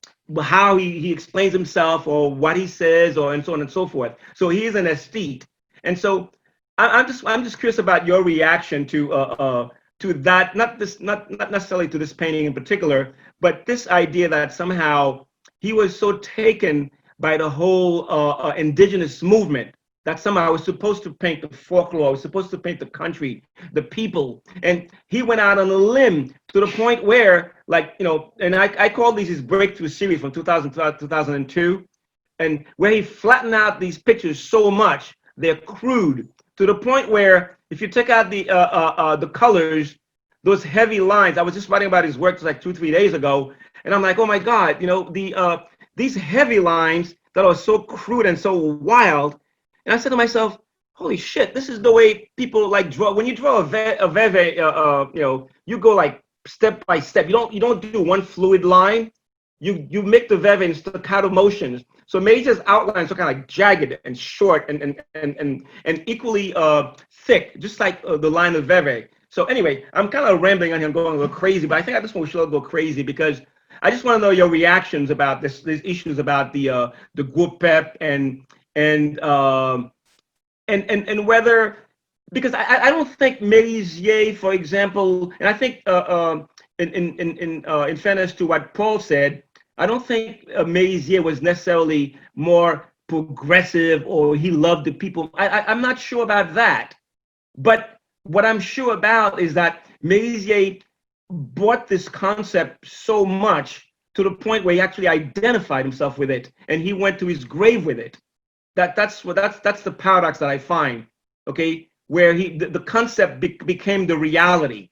how he explains himself or what he says or and so on and so forth. So he is an aesthete. And so I'm just curious about your reaction to that, not necessarily to this painting in particular, but this idea that somehow he was so taken by the whole indigenous movement that somehow was supposed to paint the folklore, was supposed to paint the country, the people, and he went out on a limb to the point where, like, you know, and I call these his breakthrough series from 2000 to 2002, and where he flattened out these pictures so much they're crude to the point where if you take out the colors, those heavy lines. I was just writing about his work like 2-3 days ago, and I'm like, oh my God, you know, these heavy lines that are so crude and so wild. And I said to myself, holy shit, this is the way people like draw. When you draw a veve, you know, you go like step by step. You don't do one fluid line. You make the veve in staccato motions. So Mérisier's outlines are kind of like jagged and short and equally thick, just like the line of veve. So anyway, I'm kind of rambling on here, I'm going a little crazy, but I think at this point we should all go crazy because I just want to know your reactions about these issues about the group pep and whether, because I don't think Mérisier, for example, and I think in fairness to what Paul said, I don't think Mérisier was necessarily more progressive or he loved the people. I'm not sure about that, but what I'm sure about is that Mérisier bought this concept so much to the point where he actually identified himself with it, and he went to his grave with it. That's the paradox that I find. Okay, where the concept became the reality.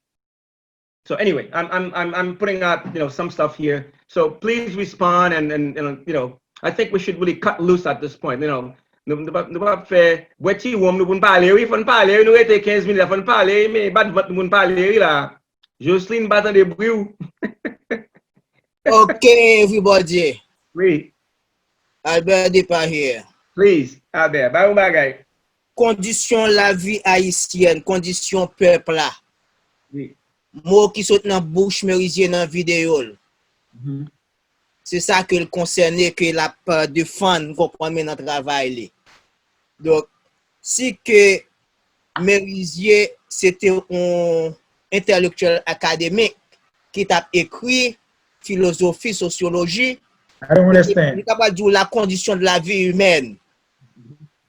So anyway, I'm putting out, you know, some stuff here. So please respond and you know, I think we should really cut loose at this point. You know, nous pas faire boîtier ou nous parler, oui, faut parler, nous était 15 minutes faut parler, mais pas nous parler là. Jocelyne battant des bruits. Okay, everybody. Oui. Albert Depa here. Please, Albert, ba ou bagay. Condition la vie haïtienne, condition peuple là. Oui. Mot qui saute dans bouche Mérisier dans vidéo. c'est ça que le concerné que la défendre comprendre dans travail. Donc si que Mérisier c'était un intellectuel académique qui t'a écrit philosophie, sociologie, I don't il understand. est capable de dire la condition de la vie humaine.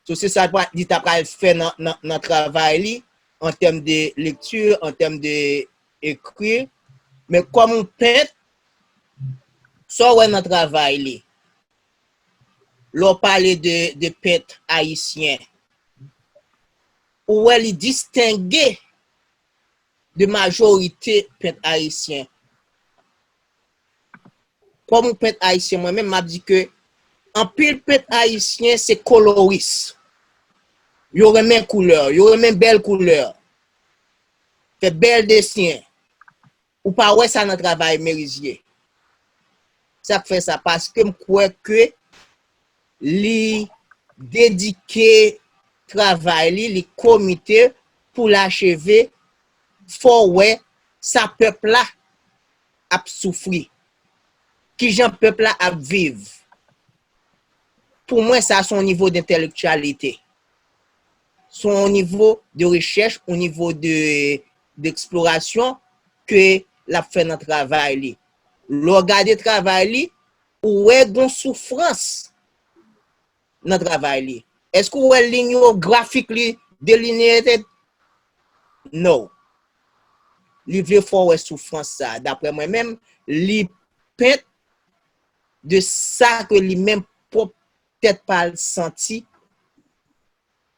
So, c'est ça qu'il t'a fait dans le travail en termes de lecture, en termes d'écrire. Mais comme on peint, ça ouais dans le travail. L'on parlait de peintre haïtien. Où elle est distinguée de majorité peintre haïtien. Comme on peintre haïtien, moi-même, m'a dit que en pile peintre haïtien, c'est coloriste. Il y aurait même couleur, il y aurait même belle couleur. Fait bel dessin. Ou pas ouais ça dans travail Mérisier. Ça fait ça parce que je crois que li dédiqué travail li comité pour l'achever faut ouais ça peuple là a souffrir. Qui gens peuple là a vivre. Pour moi ça son niveau d'intellectualité. Son niveau de recherche, au niveau d'exploration que la fait dans travail li. Le regarder travail ou est gon souffrance dans travail li. Est-ce que ou est ligne graphique li delineated? Non. Li veut fort souffrance ça. D'après moi-même, li peint de ça que lui même peut-être pas senti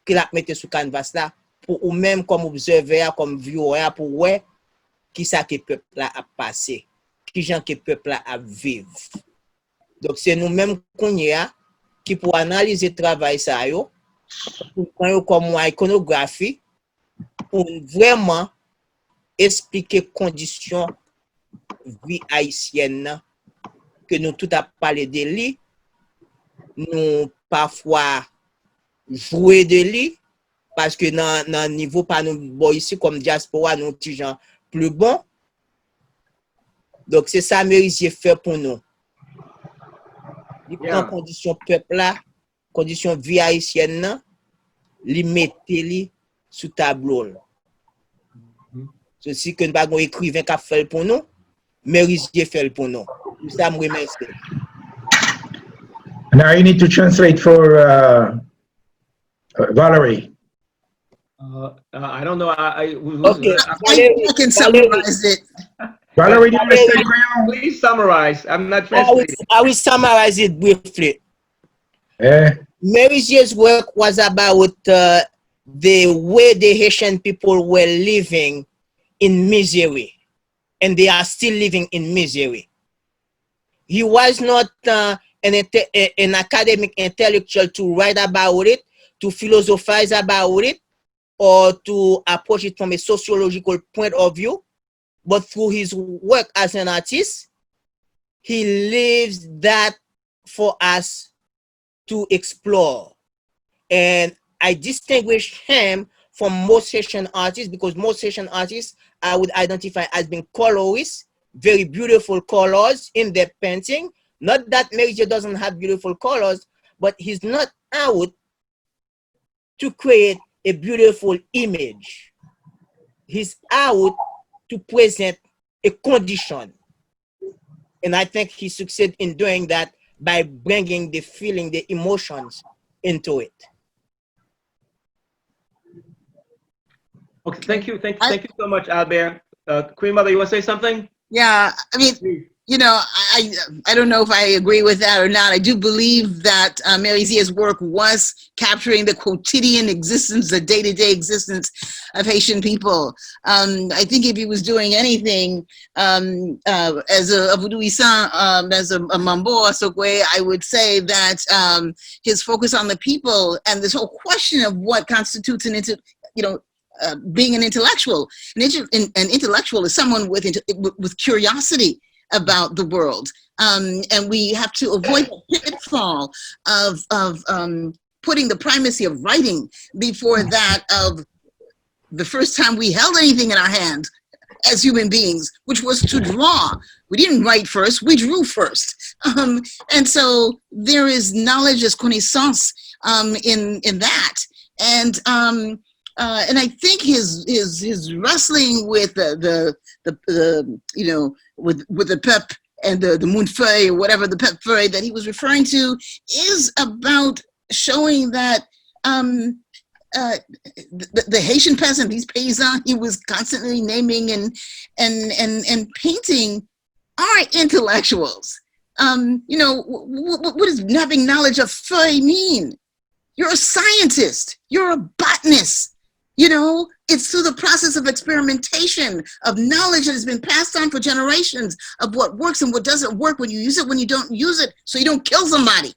que la mette sur canvas là pour ou même comme observeur, comme viewer pour ouais qui ça que peuple là a passé, qui gens que peuple là a vivre. Donc c'est nous-mêmes qu'on y a qui pour analyser le travail ça yo pour prendre comme une iconographie pour vraiment expliquer conditions vie haïtienne que nous tout a parlé de lui, nous parfois jouer de lui parce que dans niveau pas nous bon ici comme diaspora nous petits gens plus bon. Donc c'est ça Mérisier fait pour nous. Il prend condition peuple là, condition vie haïtienne là, li mette li sous tableau. Ceci que nous pas écrivain qui fait pour nous, Mérisier fait pour nous. Ça me remercie. Now you need to translate for Valerie. I don't know. Okay. I can summarize it. Valerie, do you understand Creole? Please summarize. I'm not translating. I will summarize it briefly. Yeah. Mérisier's work was about the way the Haitian people were living in misery, and they are still living in misery. He was not an academic intellectual to write about it, to philosophize about it, or to approach it from a sociological point of view, but through his work as an artist, he leaves that for us to explore. And I distinguish him from most Haitian artists because most Haitian artists I would identify as being colorists, very beautiful colors in their painting. Not that Mérisier doesn't have beautiful colors, but he's not out to create a beautiful image. He's out to present a condition. And I think he succeeded in doing that by bringing the feeling, the emotions into it. Okay, thank you so much, Albert. Queen Mother, you want to say something? Yeah, I mean, you know, I don't know if I agree with that or not. I do believe that Mérisier's work was capturing the quotidian existence, the day-to-day existence of Haitian people. I think if he was doing anything as a Voodooisan, as a Mambo Asokwe, I would say that his focus on the people and this whole question of what constitutes being an intellectual. An intellectual is someone with curiosity about the world, and we have to avoid the pitfall of putting the primacy of writing before that of the first time we held anything in our hand as human beings, which was to draw. We didn't write first, we drew first. And so there is knowledge as connaissance in that. And I think his wrestling with the you know, with the pep and the moonfeuille, or whatever the pep feuille that he was referring to, is about showing that the Haitian peasant, these paysans, he was constantly naming and painting, are intellectuals. You know, what does having knowledge of feuille mean? You're a scientist, you're a botanist. You know, it's through the process of experimentation, of knowledge that has been passed on for generations, of what works and what doesn't work, when you use it, when you don't use it, so you don't kill somebody,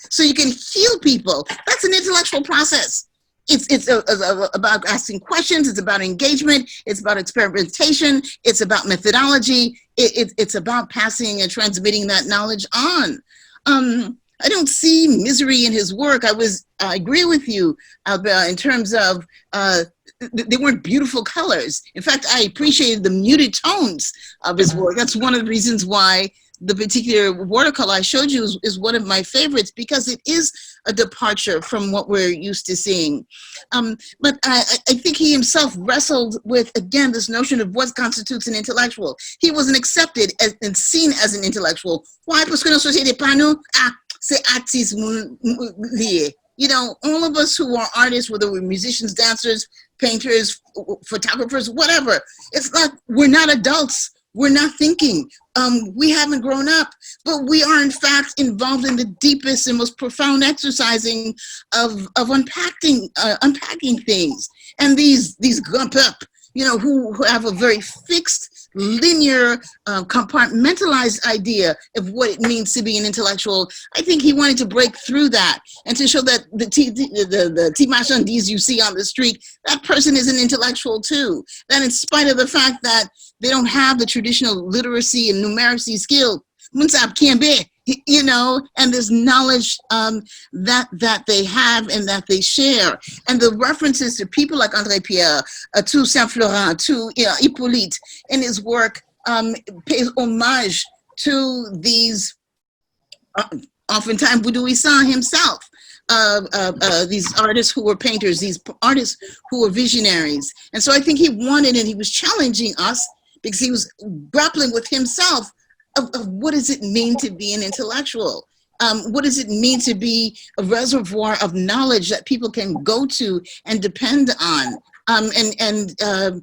so you can heal people. That's an intellectual process. It's about asking questions, it's about engagement, it's about experimentation, it's about methodology, it's about passing and transmitting that knowledge on. I don't see misery in his work. I agree with you in terms of they weren't beautiful colors. In fact, I appreciated the muted tones of his work. That's one of the reasons why the particular watercolor I showed you is one of my favorites, because it is a departure from what we're used to seeing. But I think he himself wrestled with, again, this notion of what constitutes an intellectual. He wasn't accepted and seen as an intellectual. Why? Parce que dans la société pas nous, c'est artisme lié. You know, all of us who are artists, whether we're musicians, dancers, painters, photographers, whatever, it's like we're not adults. We're not thinking. We haven't grown up, but we are in fact involved in the deepest and most profound exercising of unpacking things. And these grand peuples, you know, who have a very fixed, linear, compartmentalized idea of what it means to be an intellectual. I think he wanted to break through that and to show that the tea marchandise you see on the street, that person is an intellectual too. That in spite of the fact that they don't have the traditional literacy and numeracy skill, you know, and there's knowledge that they have and that they share. And the references to people like André Pierre, to Saint-Florent, to Hippolyte in his work pays homage to these, oftentimes Boudouissan himself, these artists who were painters, these artists who were visionaries. And so I think he wanted, and he was challenging us, because he was grappling with himself of what does it mean to be an intellectual? What does it mean to be a reservoir of knowledge that people can go to and depend on? The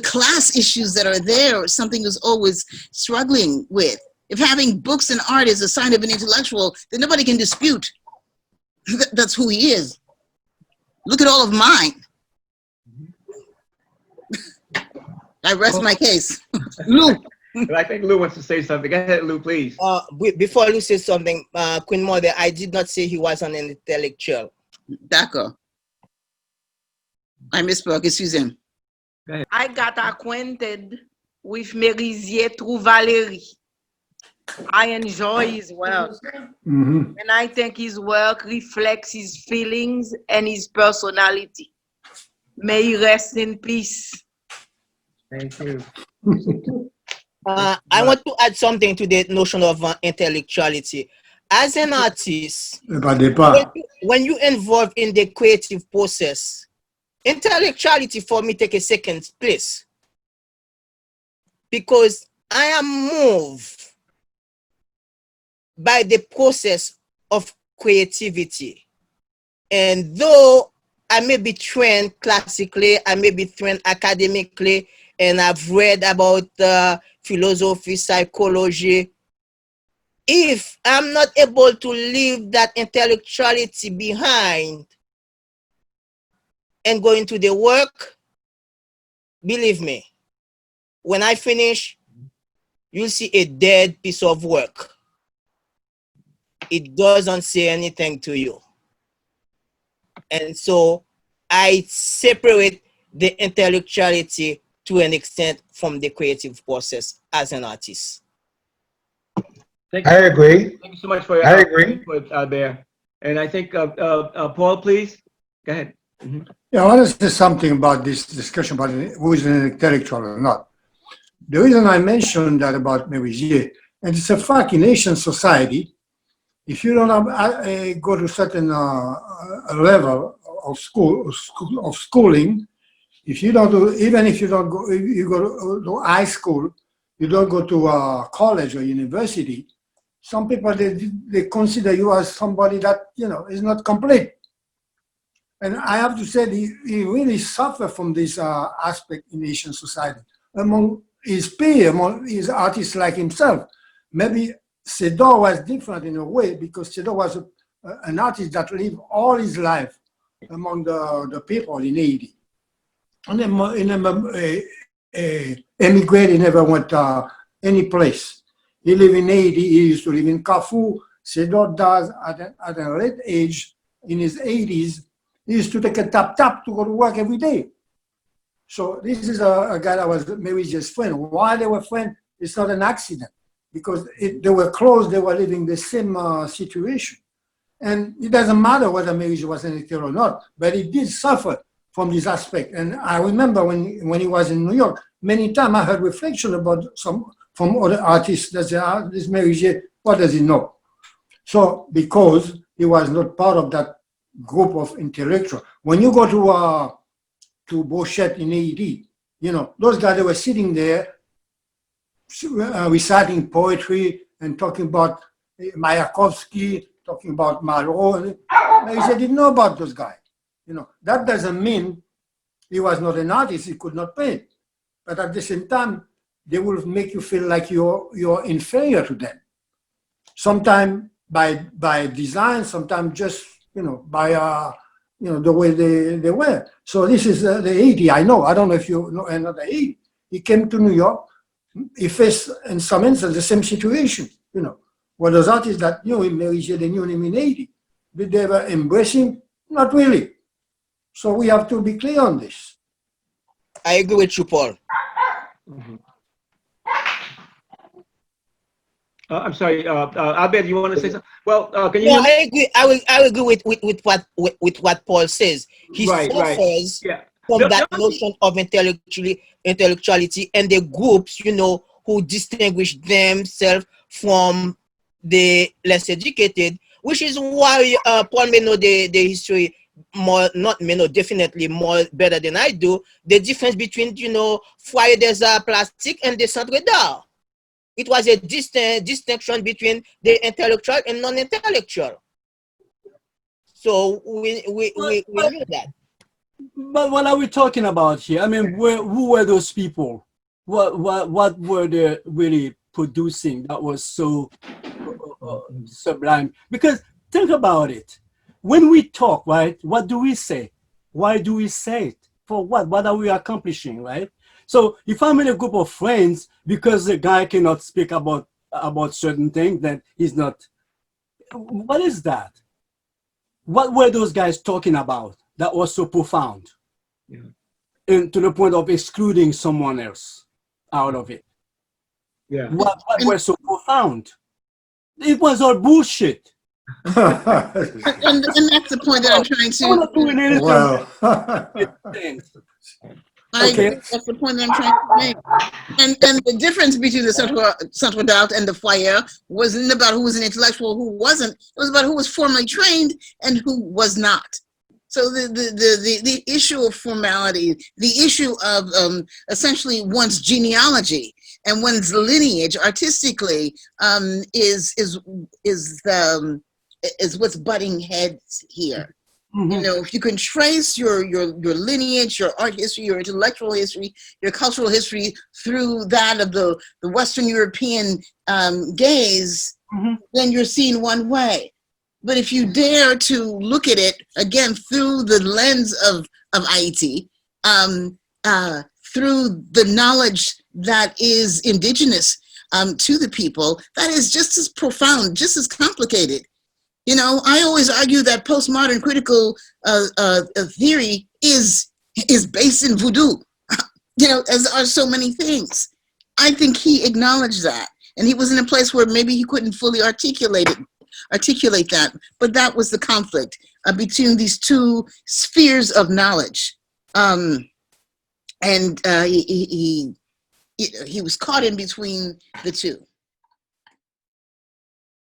class issues that are there, something he was always struggling with. If having books and art is a sign of an intellectual, then nobody can dispute that's who he is. Look at all of mine. I rest my case. Lou. I think Lou wants to say something. Go ahead, Lou, please. Before Lou says something, Queen Mother, I did not say he was an intellectual. D'accord. I misspoke, excuse him. I got acquainted with Mérisier through Valérie. I enjoy his work. And I think his work reflects his feelings and his personality. May he rest in peace. Thank you. I want to add something to the notion of intellectuality. As an artist, when you involve in the creative process, intellectuality for me take a second place, because I am moved by the process of creativity. And though I may be trained classically, I may be trained academically, and I've read about philosophy, psychology, if I'm not able to leave that intellectuality behind and go into the work, believe me, when I finish, you'll see a dead piece of work. It doesn't say anything to you. And so I separate the intellectuality to an extent from the creative process as an artist. I agree. Thank you so much for your input there. And I think, Paul, please, go ahead. Yeah, I want to say something about this discussion about who is an intellectual or not. The reason I mentioned that about Mérisier, and it's a fact in Haitian society, if you don't have, go to certain level of schooling, if you don't do, even if you don't go, you go to high school, you don't go to college or university, some people, they consider you as somebody that, is not complete. And I have to say, he really suffered from this aspect in Asian society. Among his peers, among his artists like himself, maybe Sedor was different in a way because Sedor was an artist that lived all his life among the people in Haiti. And then emigrated, he never went any place. He lived in Haiti, he used to live in Carrefour. Sedor does at a late age, in his 80s, he used to take a tap-tap to go to work every day. So this is a guy that was Mérisier's friend. Why they were friends, it's not an accident. Because they were close, they were living the same situation. And it doesn't matter whether Mérisier was an actor or not, but he did suffer from this aspect. And I remember when he was in New York, many times I heard reflection about from other artists that say, this Mérisier, what does he know? So because he was not part of that group of intellectuals. When you go to Bochette in Haiti, those guys, they were sitting there reciting poetry and talking about Mayakovsky, talking about Malraux. They didn't know about those guys. That doesn't mean he was not an artist, he could not paint. But at the same time, they will make you feel like you're inferior to them. Sometimes by design, sometimes just by the way they were. So this is the Haiti. I know. I don't know if you know another Haiti. He came to New York. He faced, in some instances, the same situation. Where those artists that knew him, Mérisier, they knew him in Haiti. Did they ever embrace him? Not really. So we have to be clear on this. I agree with you, Paul. I'm sorry, Abed, you want to say something? Well, can you? No, I agree. I agree with what Paul says. He suffers from that notion of intellectuality and the groups, who distinguish themselves from the less educated, which is why Paul may know the history more, not may know, definitely more better than I do, the difference between, Foyer des Arts Plastiques and the Centre d'Art. It was a distinction between the intellectual and non-intellectual. So we knew that. But what are we talking about here? I mean, who were those people? What were they really producing that was so sublime? Because think about it. When we talk, right, what do we say? Why do we say it? For what? What are we accomplishing, right? So if I'm in a group of friends, because the guy cannot speak about certain things, then he's not. What is that? What were those guys talking about that was so profound? And to the point of excluding someone else out of it. Yeah. What was so profound? It was all bullshit. and that's the point that I'm trying to. Wow. I agree. That's the point that I'm trying to make. And the difference between the Centre d'Art and the Foyer wasn't about who was an intellectual, who wasn't. It was about who was formally trained and who was not. So the issue of formality, the issue of essentially one's genealogy and one's lineage artistically is what's butting heads here. If you can trace your lineage, your art history, your intellectual history, your cultural history through that of the Western European gaze, then you're seen one way. But if you dare to look at it, again, through the lens of Haiti, through the knowledge that is indigenous to the people, that is just as profound, just as complicated. I always argue that postmodern critical theory is based in voodoo, as are so many things. I think he acknowledged that. And he was in a place where maybe he couldn't fully articulate it articulate that, but that was the conflict between these two spheres of knowledge. And he was caught in between the two.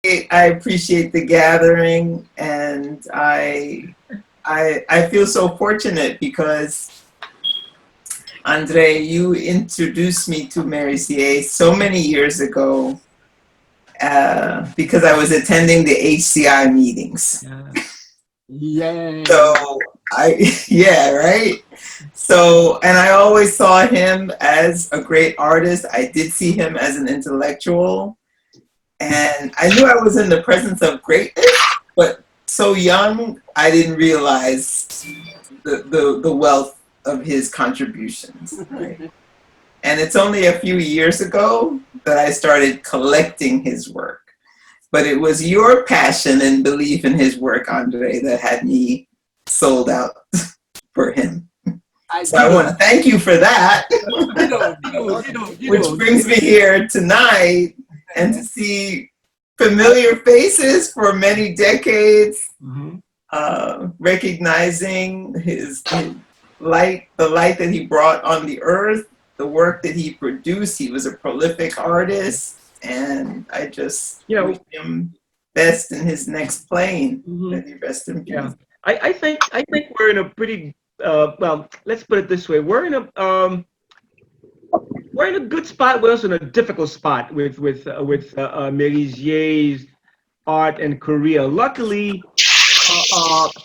I appreciate the gathering, and I feel so fortunate because, Andre, you introduced me to Mérisier so many years ago because I was attending the HCI meetings. Yeah. So yeah, right? So, and I always saw him as a great artist. I did see him as an intellectual. And I knew I was in the presence of greatness, but so young, I didn't realize the wealth of his contributions. Right? And it's only a few years ago that I started collecting his work. But it was your passion and belief in his work, Andre, that had me sold out for him. So I want to thank you for that. Which brings me here tonight and to see familiar faces for many decades, recognizing his light, the light that he brought on the earth, the work that he produced. He was a prolific artist, and I just wish him best in his next plane. That he rest in peace. Yeah, I think we're in a pretty well. Let's put it this way: we're in a good spot. We're also in a difficult spot with Mérisier's art and career. Luckily,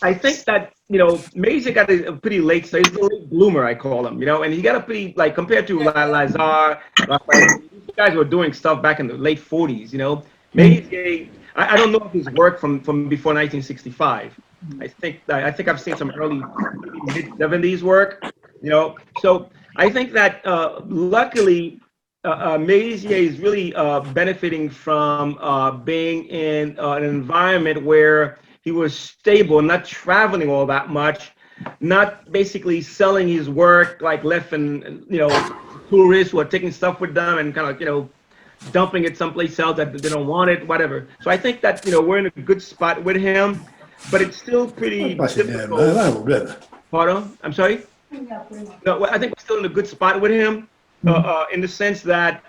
I think that Mérisier got a pretty late. So he's a late bloomer, I call him. And he got a pretty, like, compared to Lazar, these guys were doing stuff back in the late 40s. Mérisier, I don't know if his work from before 1965. I think I've seen some early mid 70s work. So I think that luckily Mérisier is really benefiting from being in an environment where he was stable, not traveling all that much, not basically selling his work like left and tourists who are taking stuff with them and kind of dumping it someplace else that they don't want it, whatever. So I think that we're in a good spot with him, but it's still pretty difficult. Pardon? I'm sorry? No, I think we're still in a good spot with him in the sense that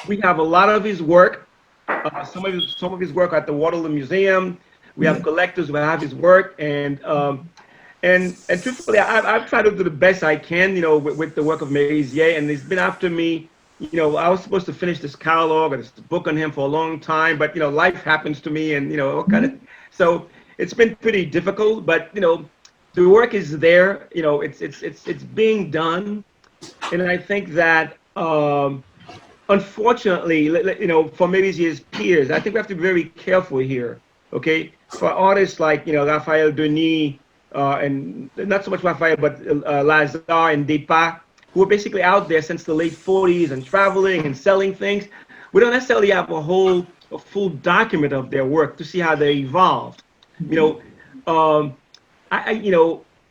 we have a lot of his work, some of his work at the Waterloo Museum. We have collectors who have his work, and truthfully, I've tried to do the best I can, with the work of Mérisier, and he's been after me. I was supposed to finish this catalog or this book on him for a long time, but life happens to me, and so it's been pretty difficult. But the work is there. It's being done, and I think that unfortunately, for Mérisier's peers, I think we have to be very careful here. Okay, for artists like Raphael Denis and not so much Raphael, but Lazar and Depas, who were basically out there since the late 40s and traveling and selling things. We don't necessarily have a full document of their work to see how they evolved.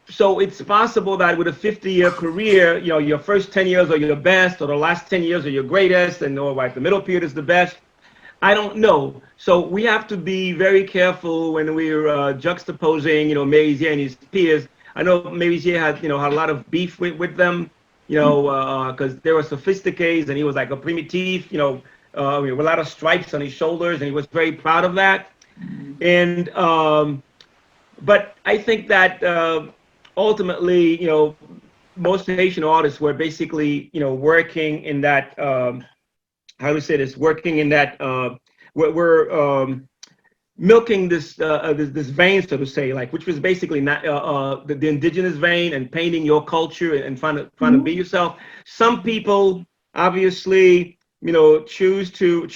So it's possible that with a 50-year career, your first 10 years are your best, or the last 10 years are your greatest, and the middle period is the best. I don't know. So we have to be very careful when we're juxtaposing, Mérisier and his peers. I know Mérisier had a lot of beef with them, because they were sophisticated and he was like a primitive, with a lot of stripes on his shoulders, and he was very proud of that. And but I think that ultimately, most Haitian artists were basically, working in that. How do we say this? Working in that, we're milking this this vein, so to say, like, which was basically not the indigenous vein, and painting your culture and trying to be yourself. Some people obviously, chose to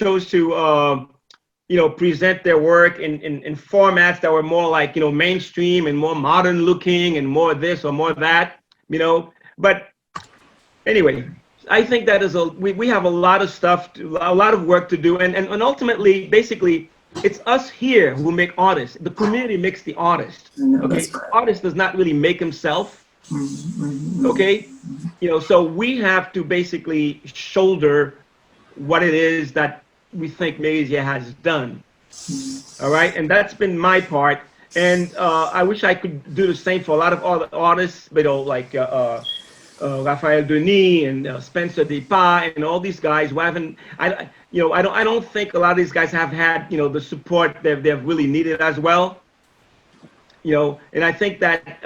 present their work in formats that were more like mainstream and more modern looking and more this or more that, But anyway. I think that we have a lot of a lot of work to do, and ultimately, basically, it's us here who make artists. The community makes the artist. Okay, the artist does not really make himself. Okay, so we have to basically shoulder what it is that we think Mérisier has done. All right, and that's been my part. And I wish I could do the same for a lot of other artists, like Raphael Denis and Spencer Depas and all these guys who haven't. I don't think a lot of these guys have had the support that they've really needed as well. And I think that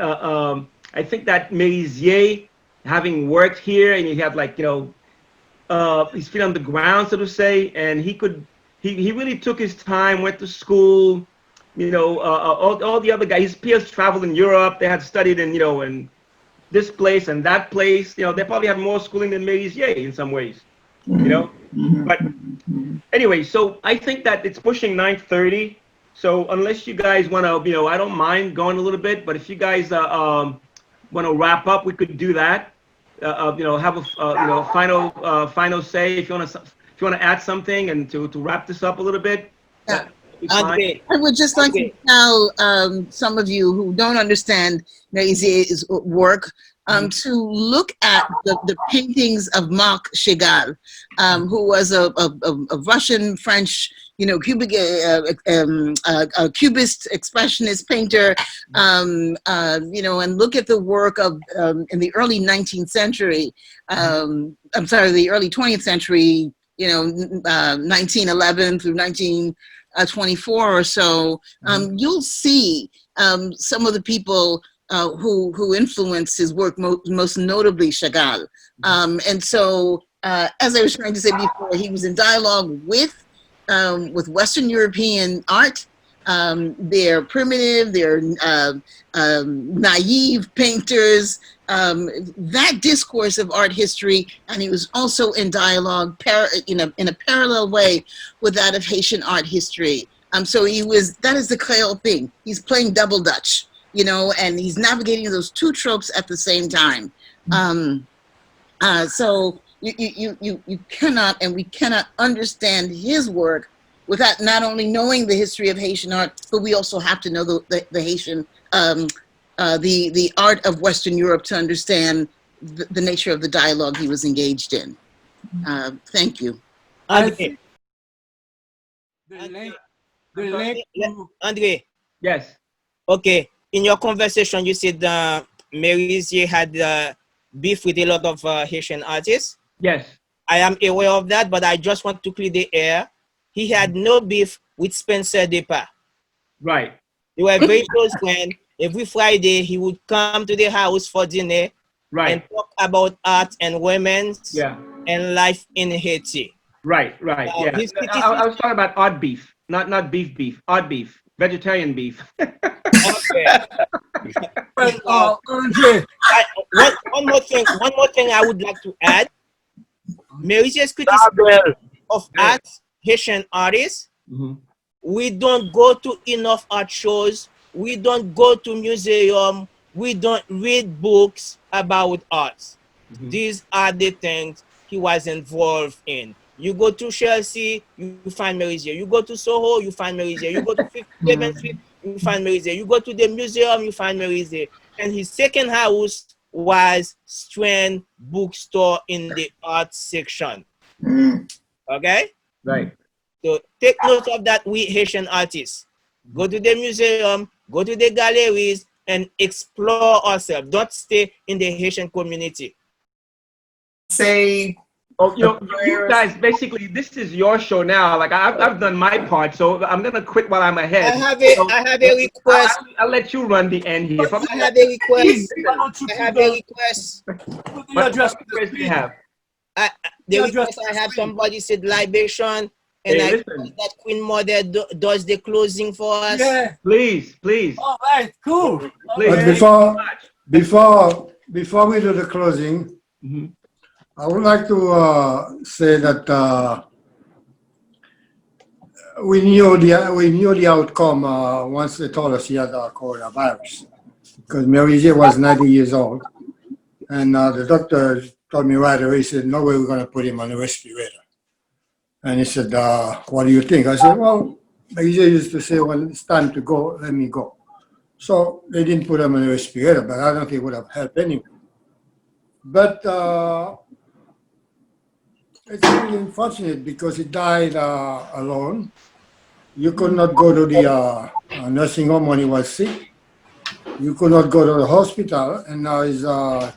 Mérisier, having worked here and he had his feet on the ground, so to say, and he really took his time, went to school. All the other guys, his peers traveled in Europe. They had studied in this place and that place. They probably had more schooling than Mérisier in some ways. But anyway, so I think that it's pushing 9:30. So unless you guys want to, I don't mind going a little bit, but if you guys want to wrap up, we could do that. Have a final say if you want to add something and to wrap this up a little bit. Yeah. I would just like to tell some of you who don't understand Mérisier's work to look at the paintings of Marc Chagall, who was a Russian French, Cubist expressionist painter, and look at the work of in the early 19th century. The early 20th century. 1911 through 1924 or so. You'll see some of the people who influenced his work, most notably Chagall. And so, as I was trying to say before, he was in dialogue with Western European art. They're primitive, they're naive painters, that discourse of art history, and he was also in dialogue in a parallel way with that of Haitian art history. So that is the Creole thing. He's playing double Dutch, and he's navigating those two tropes at the same time. So you cannot, and we cannot understand his work without not only knowing the history of Haitian art, but we also have to know the Haitian, the art of Western Europe to understand the nature of the dialogue he was engaged in. Thank you. Andre. Yes. Okay. In your conversation, you said Mérisier had beef with a lot of Haitian artists. Yes. I am aware of that, but I just want to clear the air. He had no beef with Spencer Depas. Right. They were very close friends. Every Friday, he would come to the house for dinner and talk about art and women's and life in Haiti. Right. Yeah. I was talking about odd beef, not beef, odd beef, vegetarian beef. Okay. One more thing I would like to add. Mérisier's criticism of art, Haitian artists. We don't go to enough art shows. We don't go to museum. We don't read books about art. These are the things he was involved in. You go to Chelsea, you find Mérisier. You go to Soho, you find Mérisier. You go to 57th Street, you find Mérisier. You go to the museum, you find Mérisier. And his second house was Strand Bookstore in the art section. Okay? Right. So take note of that, we Haitian artists. Go to the museum, go to the galleries, and explore ourselves. Don't stay in the Haitian community. Say, you guys, basically, this is your show now. Like I've done my part, so I'm gonna quit while I'm ahead. I have a request. I'll let you run the end here. I have a request. I have a request. What request do you have? The request I have, somebody said libation, and I request that Queen Mother does the closing for us. Yeah. Please. All right, cool. Please. But before we do the closing, I would like to say that we knew the outcome once they told us he had coronavirus, because Mérisier was 90 years old, and the doctor told me right away. He said, "No way, we're going to put him on a respirator." And he said, "What do you think?" I said, "Well, Mérisier used to say, when it's time to go, let me go." So they didn't put him on a respirator, but I don't think it would have helped anyway. But it's really unfortunate because he died alone. You could not go to the nursing home when he was sick. You could not go to the hospital, and now his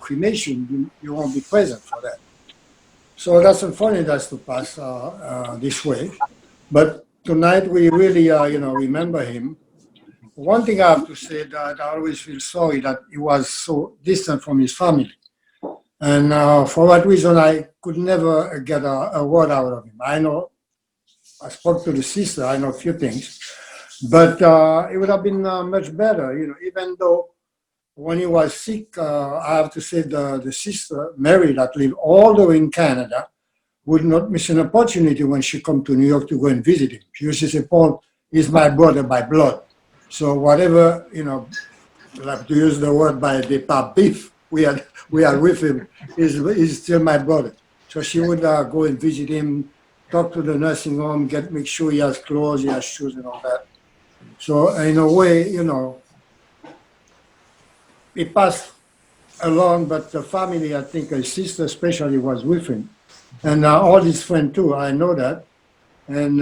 cremation, you won't be present for that. So that's unfortunate that's to pass this way. But tonight we really, remember him. One thing I have to say that I always feel sorry that he was so distant from his family. And for that reason, I could never get a word out of him. I know, I spoke to the sister, I know a few things, but it would have been much better, even though when he was sick, I have to say the sister, Mary, that lived all the way in Canada, would not miss an opportunity when she come to New York to go and visit him. She used to say, Paul is my brother by blood. So whatever, like to use the word by the par beef, we are with him, is still my brother. So she would go and visit him, talk to the nursing home, make sure he has clothes, he has shoes and all that. So in a way, he passed along, but the family, I think his sister especially was with him. And all his friends too, I know that. And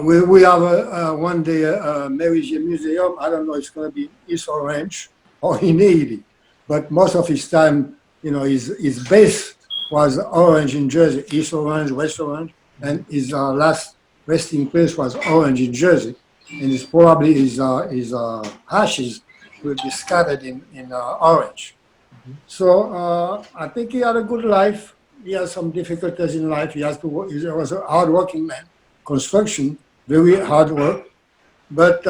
we have one day a Mérisier museum. I don't know, it's going to be East Orange or in Haiti. But most of his time, his base was Orange in Jersey, East Orange, West Orange. And his last resting place was Orange in Jersey. And it's probably his ashes will be scattered in Orange. So I think he had a good life. He has some difficulties in life. He has to work. He was a hardworking man. Construction, very hard work. But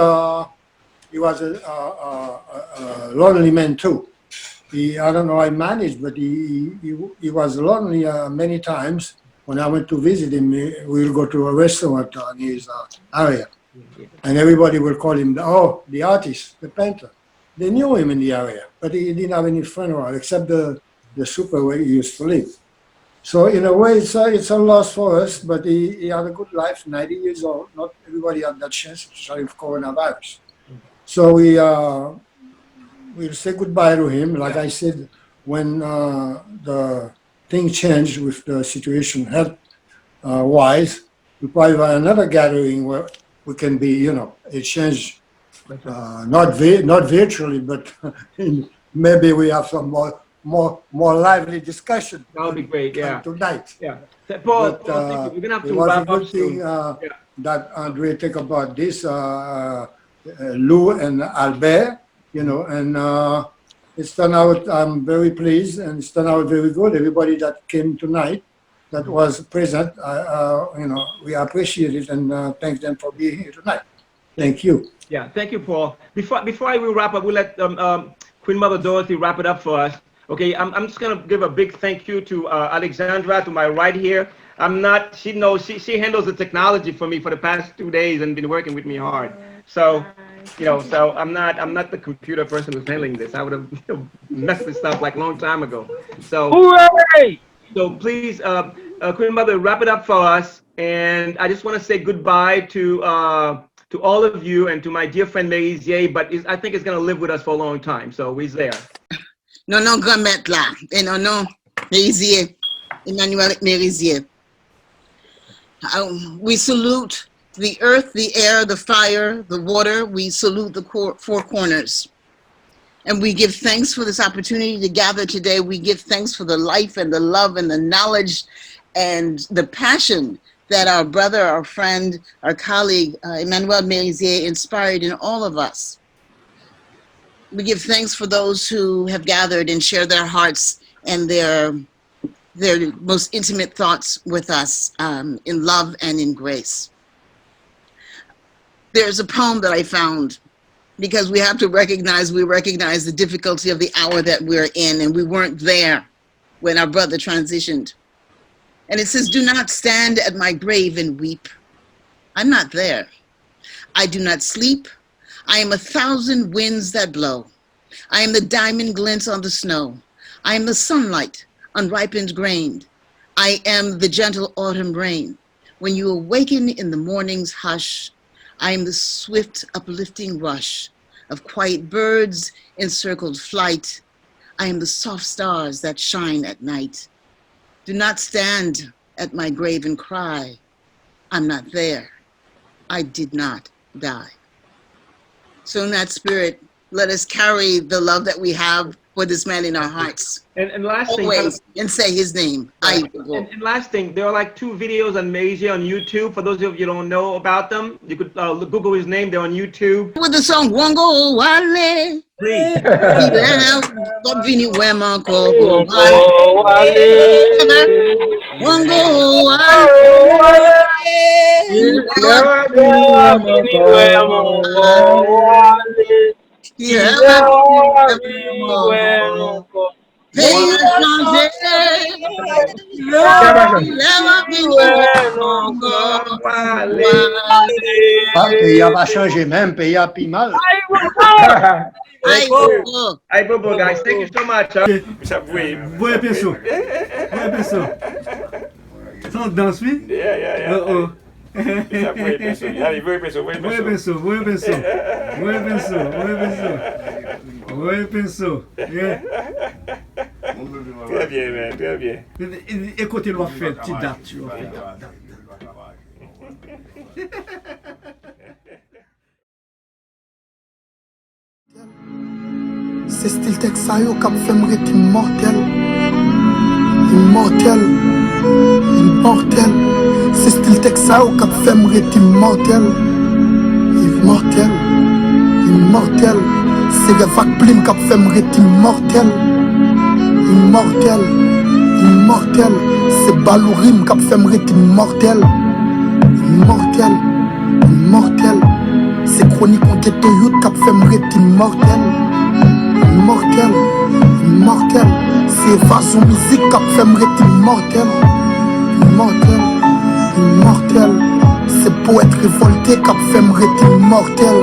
he was a lonely man too. I don't know how he managed, but he was lonely many times. When I went to visit him, we will go to a restaurant in his area. And everybody will call him, the artist, the painter. They knew him in the area, but he didn't have any friend around except the super where he used to live. So in a way, it's a loss for us, but he had a good life, 90 years old. Not everybody had that chance, especially with coronavirus. So we'll say goodbye to him. Like I said, when the thing changed with the situation health-wise, we probably have another gathering where we can be, exchange. Not virtually, but maybe we have some more lively discussion. That would be great. Yeah. Tonight. Yeah. Paul, But, thank you. We're gonna have it to was a wrap good up thing soon. that Andre take about this, Lou and Albert, and it's turned out. I'm very pleased, and it's turned out very good. Everybody that came tonight, that was present, we appreciate it and thank them for being here tonight. Thank you. Yeah, thank you, Paul. Before I will wrap up, we'll let Queen Mother Dorothy wrap it up for us. Okay, I'm just gonna give a big thank you to Alexandra to my right here. She knows, she handles the technology for me for the past 2 days and been working with me hard. So, so I'm not the computer person who's handling this. I would have messed this up like a long time ago. So, hooray! So please, Queen Mother, wrap it up for us. And I just want to say goodbye to all of you and to my dear friend Mérisier, but I think it's going to live with us for a long time. So he's there. Non, grand maître là. Et non, Mérisier, Emmanuel Mérisier. We salute the earth, the air, the fire, the water. We salute the four corners. And we give thanks for this opportunity to gather today. We give thanks for the life and the love and the knowledge and the passion that our brother, our friend, our colleague, Emmanuel Mérisier inspired in all of us. We give thanks for those who have gathered and shared their hearts and their most intimate thoughts with us in love and in grace. There's a poem that I found, because we have to recognize the difficulty of the hour that we're in, and we weren't there when our brother transitioned. And it says, "Do not stand at my grave and weep. I'm not there. I do not sleep. I am 1,000 winds that blow. I am the diamond glints on the snow. I am the sunlight, unripened grain. I am the gentle autumn rain. When you awaken in the morning's hush, I am the swift uplifting rush of quiet birds in circled flight. I am the soft stars that shine at night. Do not stand at my grave and cry. I'm not there. I did not die. So in that spirit, let us carry the love that we have for this man in our hearts. And last always, thing, and say his name. right. And last thing, there are like 2 videos on Mérisier on YouTube. For those of you who don't know about them, you could Google his name. They're on YouTube. With the song Wongo Wale. Please. Pays va changer même, pays a plus mal. Hey, Bobo, guys, thank you so much. Boa pessoa. Boa pessoa. Só dança, oui? Yeah. Oh. Boa pessoa. Yeah. Très bien, man, très bien. Écoutez, il va faire une petite date. C'est style texte ça yo qui fait me rester immortel. Immortel. Immortel. C'est style texte ça yo qui fait me rester immortel. Immortel. Immortel. C'est Revac Plim qui fait me rester immortel. Immortel. Immortel. C'est Balourim qui fait me rester immortel. Immortel. Immortel. C'est Chronique en ghetto youth qui fait me rester immortel. Immortel, immortel, c'est Vason musique qui fait me rester immortel. Immortel, immortel, c'est poète révolté qui fait me rester immortel.